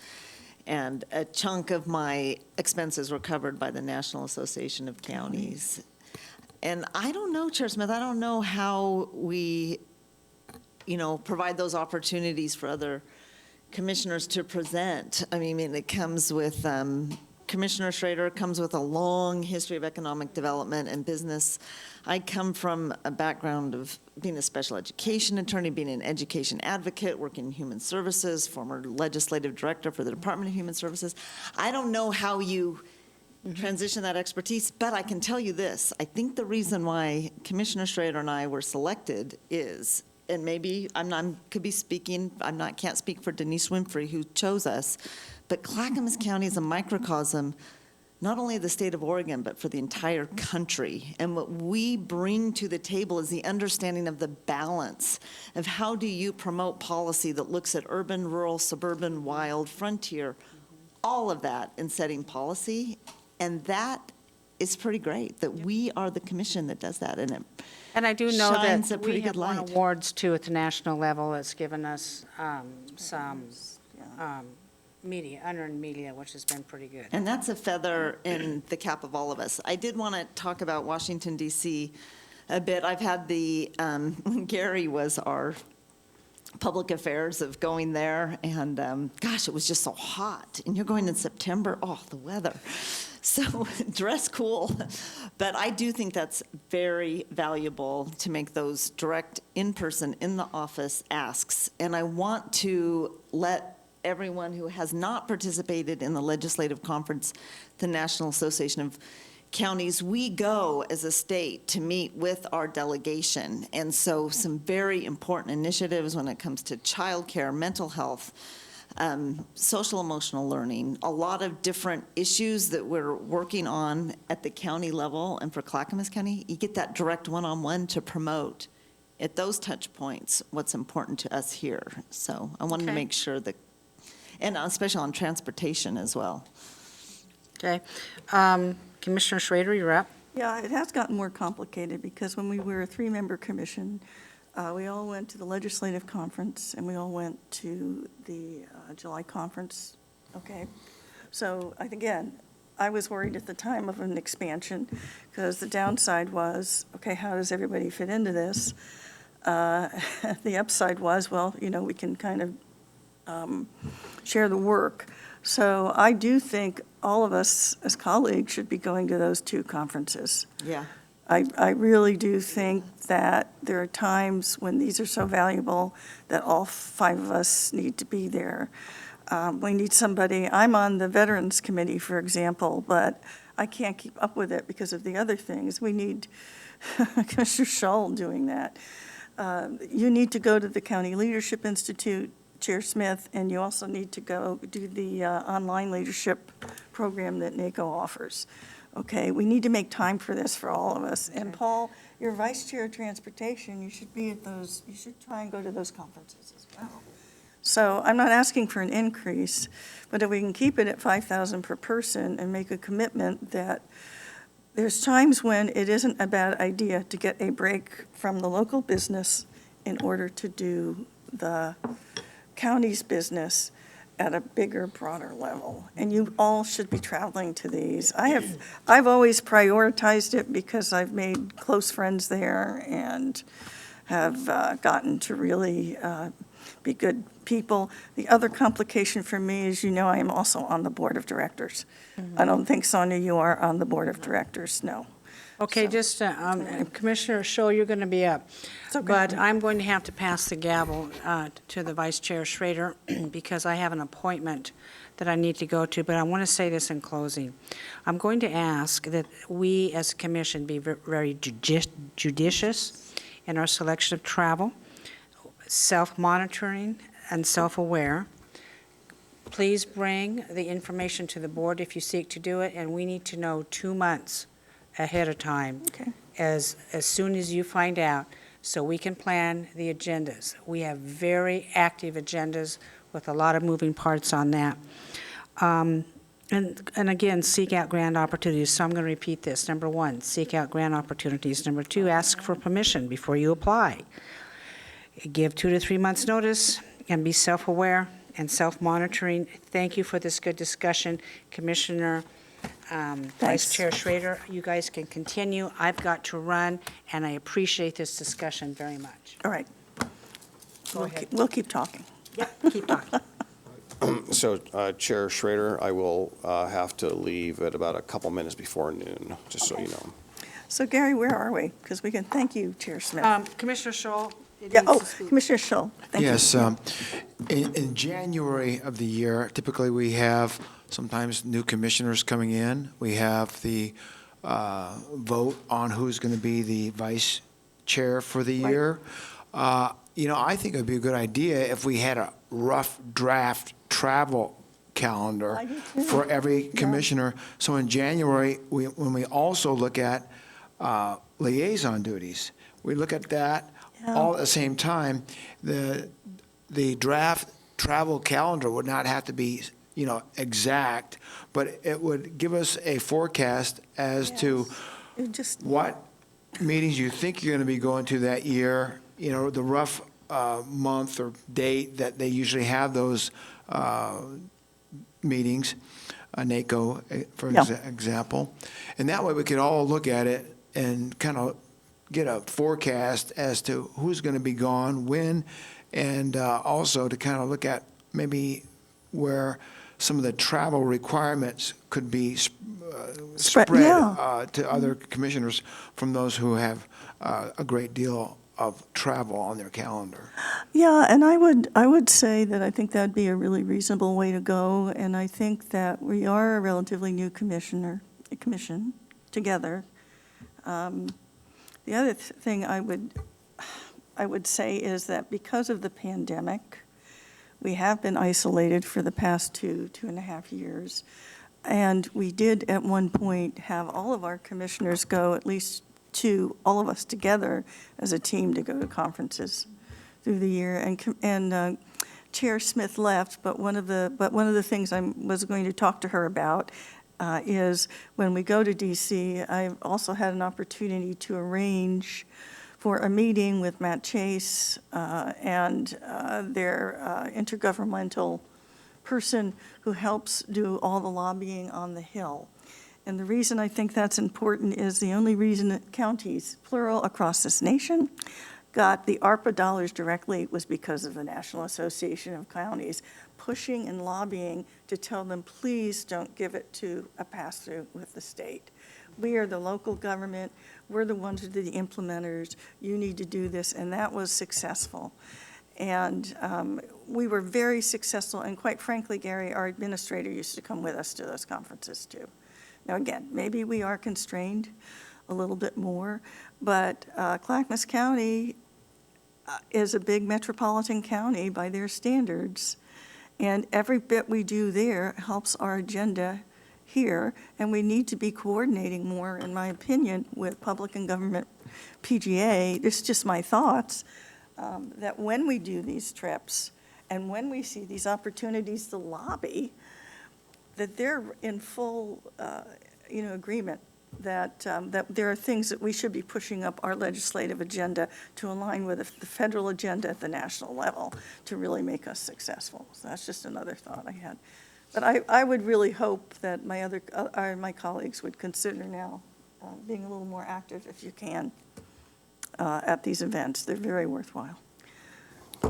and a chunk of my expenses were covered by the National Association of Counties. And I don't know, Chair Smith, I don't know how we, provide those opportunities for other commissioners to present. I mean, it comes with, Commissioner Schrader comes with a long history of economic development and business. I come from a background of being a special education attorney, being an education advocate, working in human services, former legislative director for the Department of Human Services. I don't know how you transition that expertise, but I can tell you this. I think the reason why Commissioner Schrader and I were selected is, and maybe can't speak for Denise Winfrey, who chose us, but Clackamas County is a microcosm, not only of the state of Oregon, but for the entire country. And what we bring to the table is the understanding of the balance of how do you promote policy that looks at urban, rural, suburban, wild, frontier, all of that in setting policy. And that is pretty great, that we are the commission that does that. And I do know shines that a pretty we have good won light. awards too at the national level. It's given us some unearned media, which has been pretty good. And that's a feather in the cap of all of us. I did want to talk about Washington, D.C. a bit. I've had when Gary was our public affairs of going there, and gosh, it was just so hot. And you're going in September, the weather. So dress cool. But I do think that's very valuable to make those direct, in-person, in the office asks. And I want to let everyone who has not participated in the legislative conference, the National Association of counties, we go as a state to meet with our delegation. And so some very important initiatives when it comes to childcare, mental health, social emotional learning, a lot of different issues that we're working on at the county level. And for Clackamas County, you get that direct one-on-one to promote at those touch points what's important to us here. So I wanted to Okay. make sure that, and especially on transportation as well. Okay. Commissioner Schrader, you're up. Yeah, it has gotten more complicated because when we were a three-member commission, we all went to the legislative conference and we all went to the July conference, okay? So, again, I was worried at the time of an expansion because the downside was, okay, how does everybody fit into this? The upside was, well, we can kind of share the work. So I do think all of us as colleagues should be going to those two conferences. Yeah. I really do think that there are times when these are so valuable that all five of us need to be there. We need somebody, I'm on the Veterans Committee, for example, but I can't keep up with it because of the other things. We need Commissioner Shull doing that. You need to go to the County Leadership Institute, Chair Smith, and you also need to go do the online leadership program that NACO offers. Okay, we need to make time for this for all of us. And Paul, you're Vice Chair of Transportation, you should be at those, you should try and go to those conferences as well. So I'm not asking for an increase, but if we can keep it at $5,000 per person and make a commitment that there's times when it isn't a bad idea to get a break from the local business in order to do the county's business at a bigger, broader level. And you all should be traveling to these. I've always prioritized it because I've made close friends there and have gotten to really be good people. The other complication for me is, I am also on the board of directors. I don't think, Sonia, you are on the board of directors, no. Okay, just, Commissioner Shull, you're going to be up. It's okay. But I'm going to have to pass the gavel to the Vice Chair Schrader because I have an appointment that I need to go to. But I want to say this in closing. I'm going to ask that we as a commission be very judicious in our selection of travel, self-monitoring, and self-aware. Please bring the information to the board if you seek to do it, and we need to know 2 months ahead of time. Okay. As soon as you find out, so we can plan the agendas. We have very active agendas with a lot of moving parts on that. And again, seek out grant opportunities. So I'm going to repeat this. Number 1, seek out grant opportunities. Number 2, ask for permission before you apply. Give 2 to 3 months' notice and be self-aware and self-monitoring. Thank you for this good discussion. Commissioner, Vice Chair Schrader, you guys can continue. I've got to run, and I appreciate this discussion very much. All right. Go ahead. We'll keep talking. Yep, keep talking. So, Chair Schrader, I will have to leave at about a couple minutes before noon, just so you know. So Gary, where are we? Because we can, thank you, Chair Smith. Commissioner Shull. Yeah, Commissioner Shull, thank you. Yes, in January of the year, typically we have sometimes new commissioners coming in. We have the vote on who's going to be the vice chair for the year. I think it would be a good idea if we had a rough draft travel calendar for every commissioner. So in January, when we also look at liaison duties, we look at that all at the same time. The draft travel calendar would not have to be, exact, but it would give us a forecast as to what meetings you think you're going to be going to that year, the rough month or date that they usually have those meetings, NACO, for example. And that way we could all look at it and kind of get a forecast as to who's going to be gone, when, and also to kind of look at maybe where some of the travel requirements could be spread to other commissioners from those who have a great deal of travel on their calendar. Yeah, and I would say that I think that'd be a really reasonable way to go, and I think that we are a relatively new commission, together. The other thing I would say is that because of the pandemic, we have been isolated for the past 2.5 years. And we did at one point have all of our commissioners go, at least all of us together as a team, to go to conferences through the year. And Chair Smith left, but one of the things I was going to talk to her about is when we go to DC, I've also had an opportunity to arrange for a meeting with Matt Chase and their intergovernmental person who helps do all the lobbying on the Hill. And the reason I think that's important is the only reason that counties, plural, across this nation, got the ARPA dollars directly was because of the National Association of Counties pushing and lobbying to tell them, please don't give it to a pass-through with the state. We are the local government. We're the ones who are the implementers. You need to do this, and that was successful. And we were very successful, and quite frankly, Gary, our administrator used to come with us to those conferences too. Now, again, maybe we are constrained a little bit more, but Clackamas County is a big metropolitan county by their standards, and every bit we do there helps our agenda here, and we need to be coordinating more, in my opinion, with public and government PGA. This is just my thoughts, that when we do these trips and when we see these opportunities to lobby, that they're in full, agreement that there are things that we should be pushing up our legislative agenda to align with the federal agenda at the national level to really make us successful. So that's just another thought I had. But I would really hope that my colleagues would consider now being a little more active, if you can, at these events. They're very worthwhile.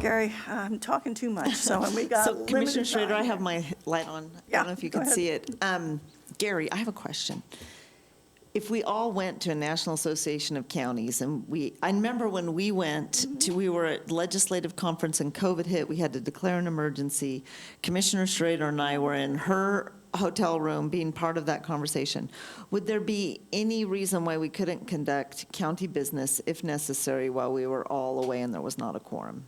Gary, I'm talking too much, and we got limited Commissioner Schrader, time. I have my light on. I don't know if you go can ahead. see it. Gary, I have a question. If we all went to a National Association of Counties, and I remember when we went we were at legislative conference and COVID hit, we had to declare an emergency. Commissioner Schrader and I were in her hotel room being part of that conversation. Would there be any reason why we couldn't conduct county business if necessary while we were all away and there was not a quorum?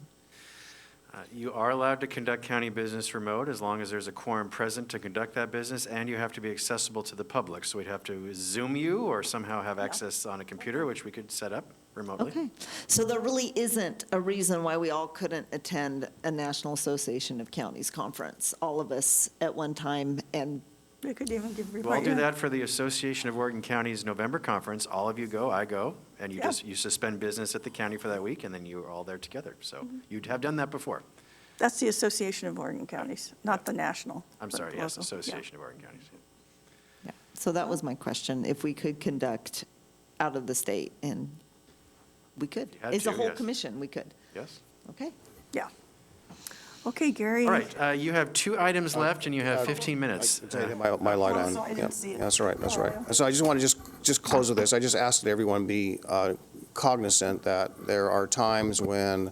You are allowed to conduct county business remote as long as there's a quorum present to conduct that business, and you have to be accessible to the public. So we'd have to Zoom you or somehow have access on a computer, which we could set up remotely. Okay. So there really isn't a reason why we all couldn't attend a National Association of Counties conference, all of us at one time, and We could even give We'll do that for the Association of Oregon Counties November conference. All of you go, I go, and you you suspend business at the county for that week, and then you're all there together. So you'd have done that before. That's the Association of Oregon Counties, not the national. I'm but sorry, yes, local. Association of Oregon Counties. yeah. So that was my question, if we could conduct out of the state, and we could. You had As a to, whole yes. commission, we could. Yes? Okay. Yeah. Okay, Gary. All right, you have 2 items left, and you have 15 minutes. I hit my light on. so I didn't Yeah, see it. that's right, that's right. So I just want to just close with this. I just ask that everyone be cognizant that there are times when,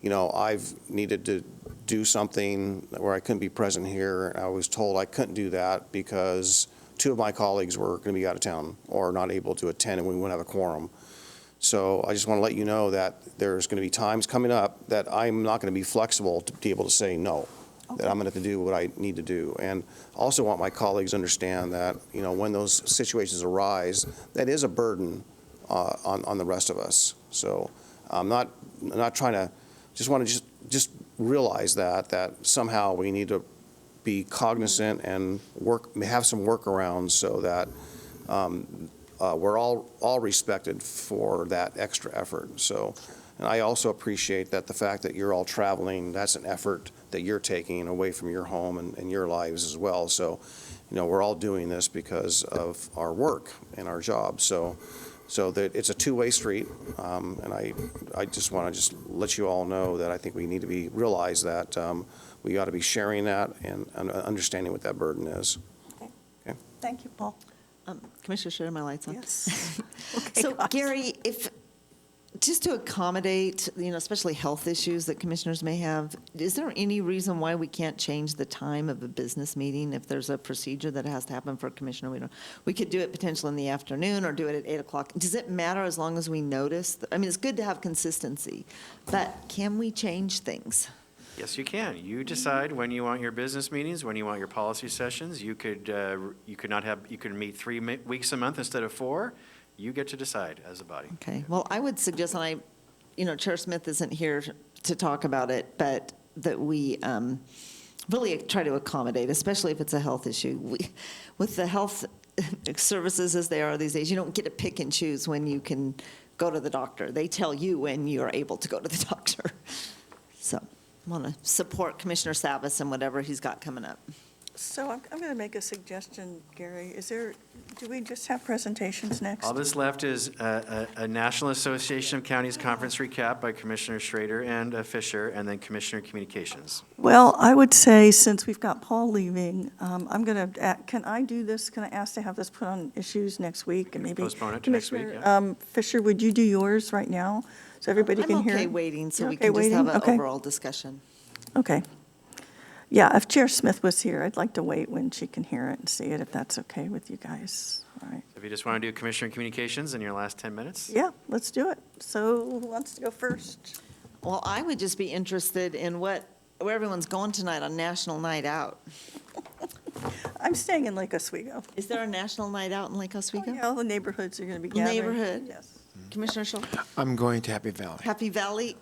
I've needed to do something where I couldn't be present here. I was told I couldn't do that because 2 of my colleagues were going to be out of town or not able to attend, and we wouldn't have a quorum. So I just want to let you know that there's going to be times coming up that I'm not going to be flexible to be able to say no, that I'm going to have to do what I need to do. And also want my colleagues to understand that, when those situations arise, that is a burden on the rest of us. So I'm not trying to, just want to just realize that somehow we need to be cognizant and have some workarounds so that we're all respected for that extra effort. So, and I also appreciate that the fact that you're all traveling, that's an effort that you're taking away from your home and your lives as well. So, we're all doing this because of our work and our jobs. So that it's a two-way street, and I just want to let you all know that I think we need to realize that we ought to be sharing that and understanding what that burden is. Okay. Thank you, Paul. Commissioner Schrader, my light's on. Yes. Okay, So guys. Gary, if Just to accommodate, especially health issues that commissioners may have, is there any reason why we can't change the time of a business meeting if there's a procedure that has to happen for a commissioner? We could do it potentially in the afternoon or do it at 8 o'clock. Does it matter as long as we notice? I mean, it's good to have consistency, but can we change things? Yes, you can. You decide when you want your business meetings, when you want your policy sessions. You could meet 3 weeks a month instead of 4. You get to decide as a body. Okay, well, I would suggest, and Chair Smith isn't here to talk about it, but that we really try to accommodate, especially if it's a health issue. With the health services as they are these days, you don't get to pick and choose when you can go to the doctor. They tell you when you're able to go to the doctor. So I want to support Commissioner Savas and whatever he's got coming up. So I'm going to make a suggestion, Gary. Do we just have presentations next? All that's left is a National Association of Counties conference recap by Commissioner Schrader and Fisher, and then Commissioner Communications. Well, I would say, since we've got Paul leaving, can I do this? Can I ask to have this put on issues next week? And maybe Postpone it to next week, Commissioner Fisher, would you do yours right now, so everybody can hear? I'm okay waiting, so You're we okay can just have waiting? an Okay. overall discussion. Okay. Yeah, if Chair Smith was here, I'd like to wait when she can hear it and see it, if that's okay with you guys. All right. If you just want to do Commissioner Communications in your last 10 minutes? Yeah, let's do it. So who wants to go first? Well, I would just be interested in where everyone's going tonight on National Night Out. I'm staying in Lake Oswego. Is there a National Night Out in Lake Oswego? Yeah, all the neighborhoods are going to be gathering. Neighborhood? Yes. Commissioner Schultz? I'm going to Happy Valley. Happy Valley?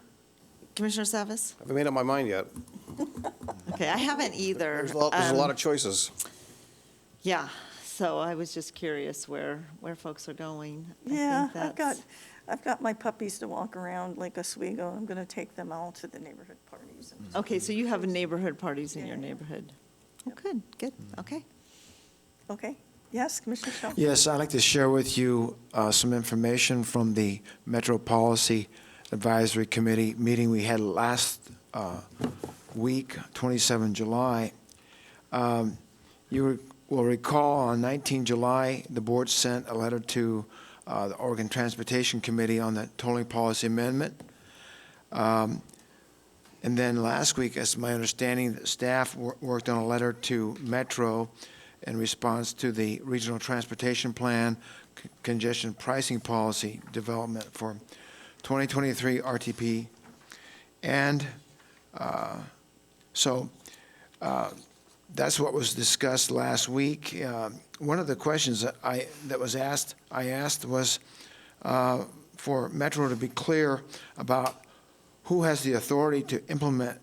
Commissioner Savas? I haven't made up my mind yet. Okay, I haven't either. There's a lot of choices. Yeah, so I was just curious where folks are going. I Yeah, think I've got my puppies to walk around Lake Oswego. I'm going to take them all to the neighborhood parties. Okay, so you have neighborhood parties in your neighborhood? Oh, good, okay. Okay. Yes, Commissioner Shaw? Yes, I'd like to share with you some information from the Metro Policy Advisory Committee meeting we had last week, 27 July. You will recall on 19 July, the board sent a letter to the Oregon Transportation Committee on the tolling policy amendment. And then last week, as my understanding, the staff worked on a letter to Metro in response to the Regional Transportation Plan congestion pricing policy development for 2023 RTP. And so that's what was discussed last week. One of the questions that I asked was for Metro to be clear about who has the authority to implement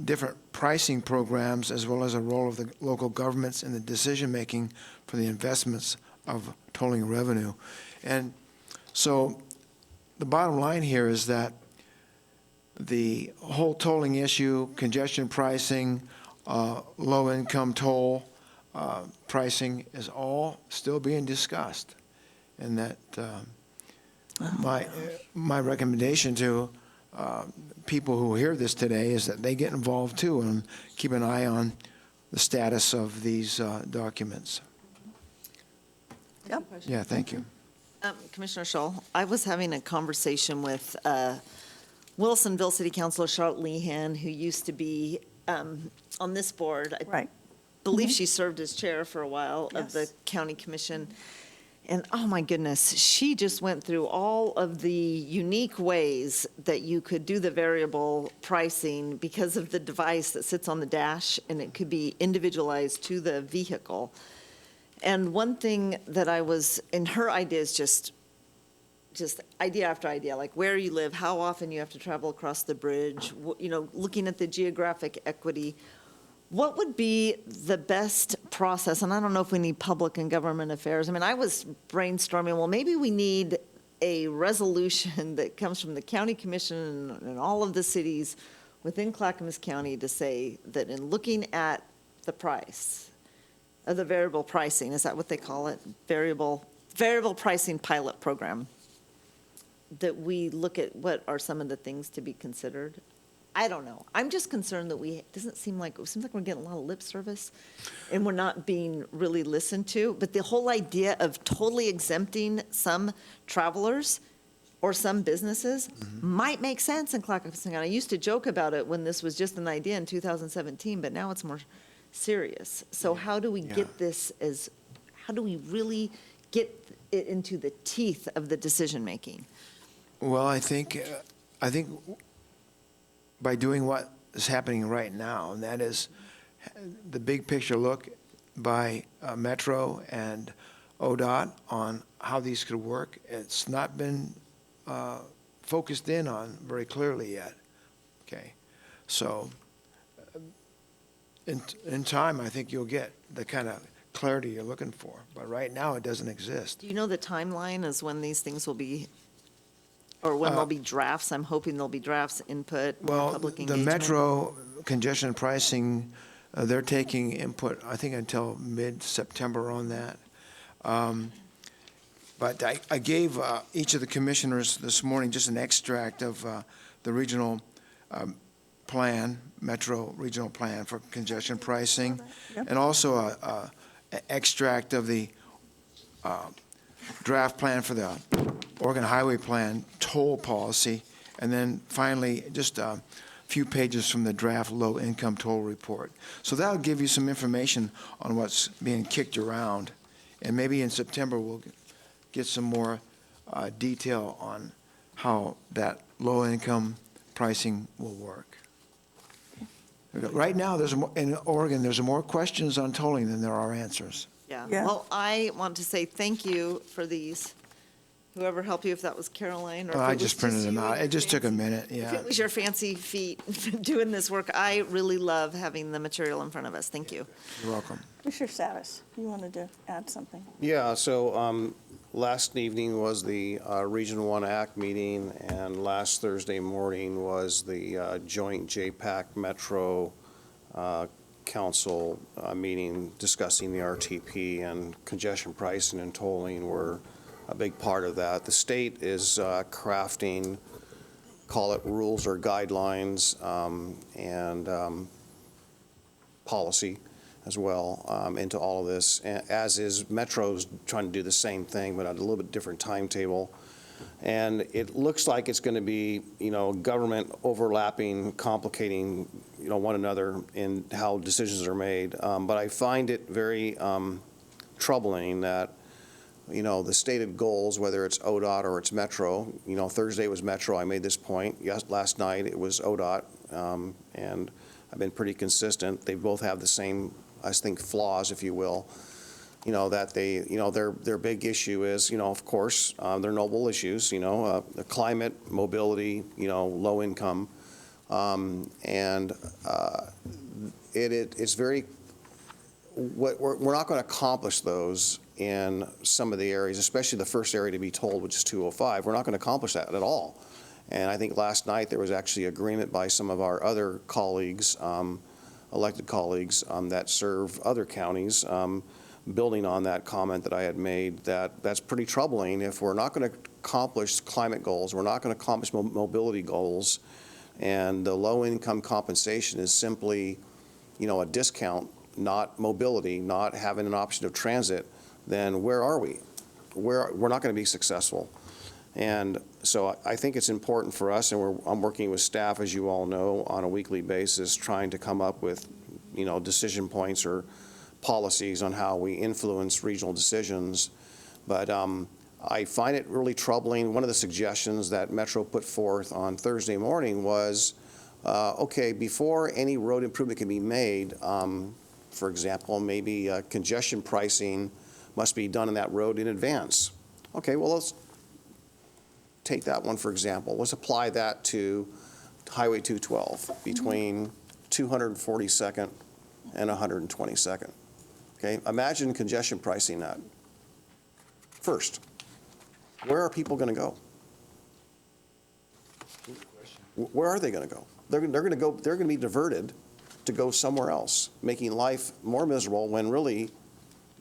different pricing programs, as well as a role of the local governments in the decision-making for the investments of tolling revenue. And so the bottom line here is that the whole tolling issue, congestion pricing, low-income toll pricing is all still being discussed. And that my recommendation to people who hear this today is that they get involved too and keep an eye on the status of these documents. Yep. Yeah, thank you. Commissioner Schull, I was having a conversation with Wilsonville City Councilor Charlotte Lehan, who used to be on this board. Right. Believe she served as chair for a while of the county commission. And oh my goodness, she just went through all of the unique ways that you could do the variable pricing because of the device that sits on the dash, and it could be individualized to the vehicle. And one thing that I was, and her idea is just idea after idea, like where you live, how often you have to travel across the bridge, looking at the geographic equity. What would be the best process? And I don't know if we need public and government affairs. I mean, I was brainstorming, well, maybe we need a resolution that comes from the county commission and all of the cities within Clackamas County to say that in looking at the price of the variable pricing, is that what they call it? Variable pricing pilot program, that we look at what are some of the things to be considered. I don't know. I'm just concerned that it seems like we're getting a lot of lip service and we're not being really listened to. But the whole idea of totally exempting some travelers or some businesses might make sense in Clackamas County. I used to joke about it when this was just an idea in 2017, but now it's more serious. So how do we get this how do we really get it into the teeth of the decision-making? Well, I think by doing what is happening right now, and that is the big picture look by Metro and ODOT on how these could work, it's not been focused in on very clearly yet. Okay, so in time, I think you'll get the kind of clarity you're looking for, but right now it doesn't exist. Do you know the timeline as when these things will be, or when there'll be drafts? I'm hoping there'll be drafts, input, Well, public the engagement. Metro congestion pricing, they're taking input, I think, until mid-September on that. But I gave each of the commissioners this morning just an extract of the regional plan, Metro regional plan for congestion pricing, and also a extract of the draft plan for the Oregon Highway Plan toll policy, and then finally, just a few pages from the draft low-income toll report. So that'll give you some information on what's being kicked around, and maybe in September we'll get some more detail on how that low-income pricing will work. Right now, in Oregon, there's more questions on tolling than there are answers. Yeah. Yeah. Well, I want to say thank you for these. Whoever helped you, if that was Caroline or if I it was just printed them you. out. It just took a minute, If yeah. it was your fancy feet doing this work, I really love having the material in front of us. Thank you. You're welcome. Commissioner Savis, you wanted to add something? Yeah, so last evening was the Region 1 ACT meeting, and last Thursday morning was the joint JPAC Metro Council meeting discussing the RTP, and congestion pricing and tolling were a big part of that. The state is crafting, call it rules or guidelines, and policy as well into all of this, as is Metro's trying to do the same thing, but at a little bit different timetable. And it looks like it's going to be, government overlapping, complicating, one another in how decisions are made. But I find it very troubling that, the stated goals, whether it's ODOT or it's Metro, Thursday was Metro, I made this point. Last night it was ODOT, and I've been pretty consistent. They both have the same, I think, flaws, if you will. That they, their big issue is, of course, their noble issues, the climate, mobility, low income. It's very, we're not going to accomplish those in some of the areas, especially the first area to be told, which is 205. We're not going to accomplish that at all. And I think last night there was actually agreement by some of our other colleagues, elected colleagues that serve other counties, building on that comment that I had made, that's pretty troubling. If we're not going to accomplish climate goals, we're not going to accomplish mobility goals, and the low-income compensation is simply, a discount, not mobility, not having an option of transit, then where are we? We're not going to be successful. And so I think it's important for us, and I'm working with staff, as you all know, on a weekly basis, trying to come up with, decision points or policies on how we influence regional decisions. But I find it really troubling. One of the suggestions that Metro put forth on Thursday morning was, okay, before any road improvement can be made, for example, maybe congestion pricing must be done in that road in advance. Okay, well, let's take that one, for example. Let's apply that to Highway 212 between 242nd and 122nd. Okay, imagine congestion pricing that. First, where are people going to go? Where are they going to go? They're going to be diverted to go somewhere else, making life more miserable when really,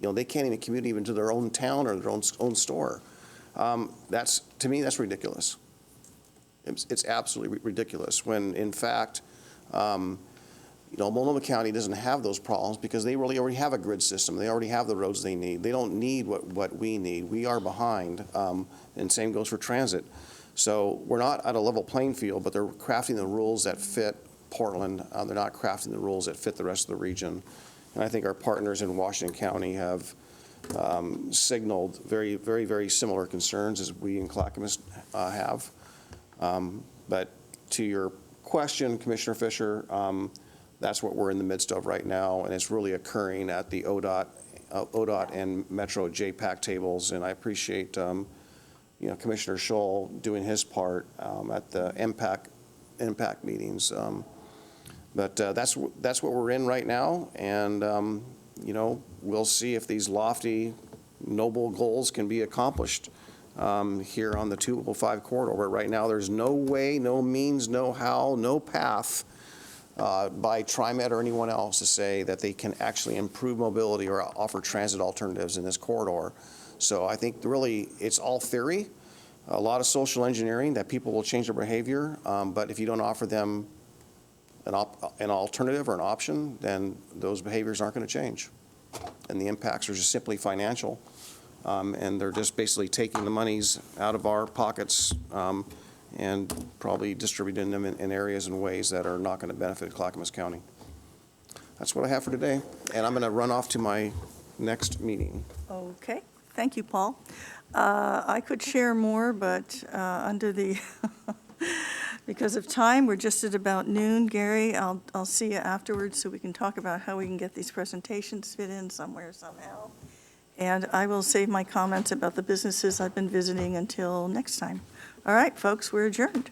they can't even commute even to their own town or their own store. To me, that's ridiculous. It's absolutely ridiculous when, in fact, Multnomah County doesn't have those problems because they really already have a grid system. They already have the roads they need. They don't need what we need. We are behind, and same goes for transit. So we're not at a level playing field, but they're crafting the rules that fit Portland. They're not crafting the rules that fit the rest of the region. And I think our partners in Washington County have signaled very, very, very similar concerns as we in Clackamas have. But to your question, Commissioner Fisher, that's what we're in the midst of right now, and it's really occurring at the ODOT and Metro JPAC tables, and I appreciate Commissioner Scholl doing his part at the impact meetings. But that's what we're in right now, and we'll see if these lofty, noble goals can be accomplished here on the 205 corridor. But right now, there's no way, no means, no how, no path by TriMet or anyone else to say that they can actually improve mobility or offer transit alternatives in this corridor. So I think really it's all theory, a lot of social engineering that people will change their behavior, but if you don't offer them an alternative or an option, then those behaviors aren't going to change. And the impacts are just simply financial, and they're just basically taking the monies out of our pockets and probably distributing them in areas and ways that are not going to benefit Clackamas County. That's what I have for today, and I'm going to run off to my next meeting. Okay, thank you, Paul. I could share more, but under the, because of time, we're just at about noon. Gary, I'll see you afterwards so we can talk about how we can get these presentations fit in somewhere, somehow. And I will save my comments about the businesses I've been visiting until next time. All right, folks, we're adjourned.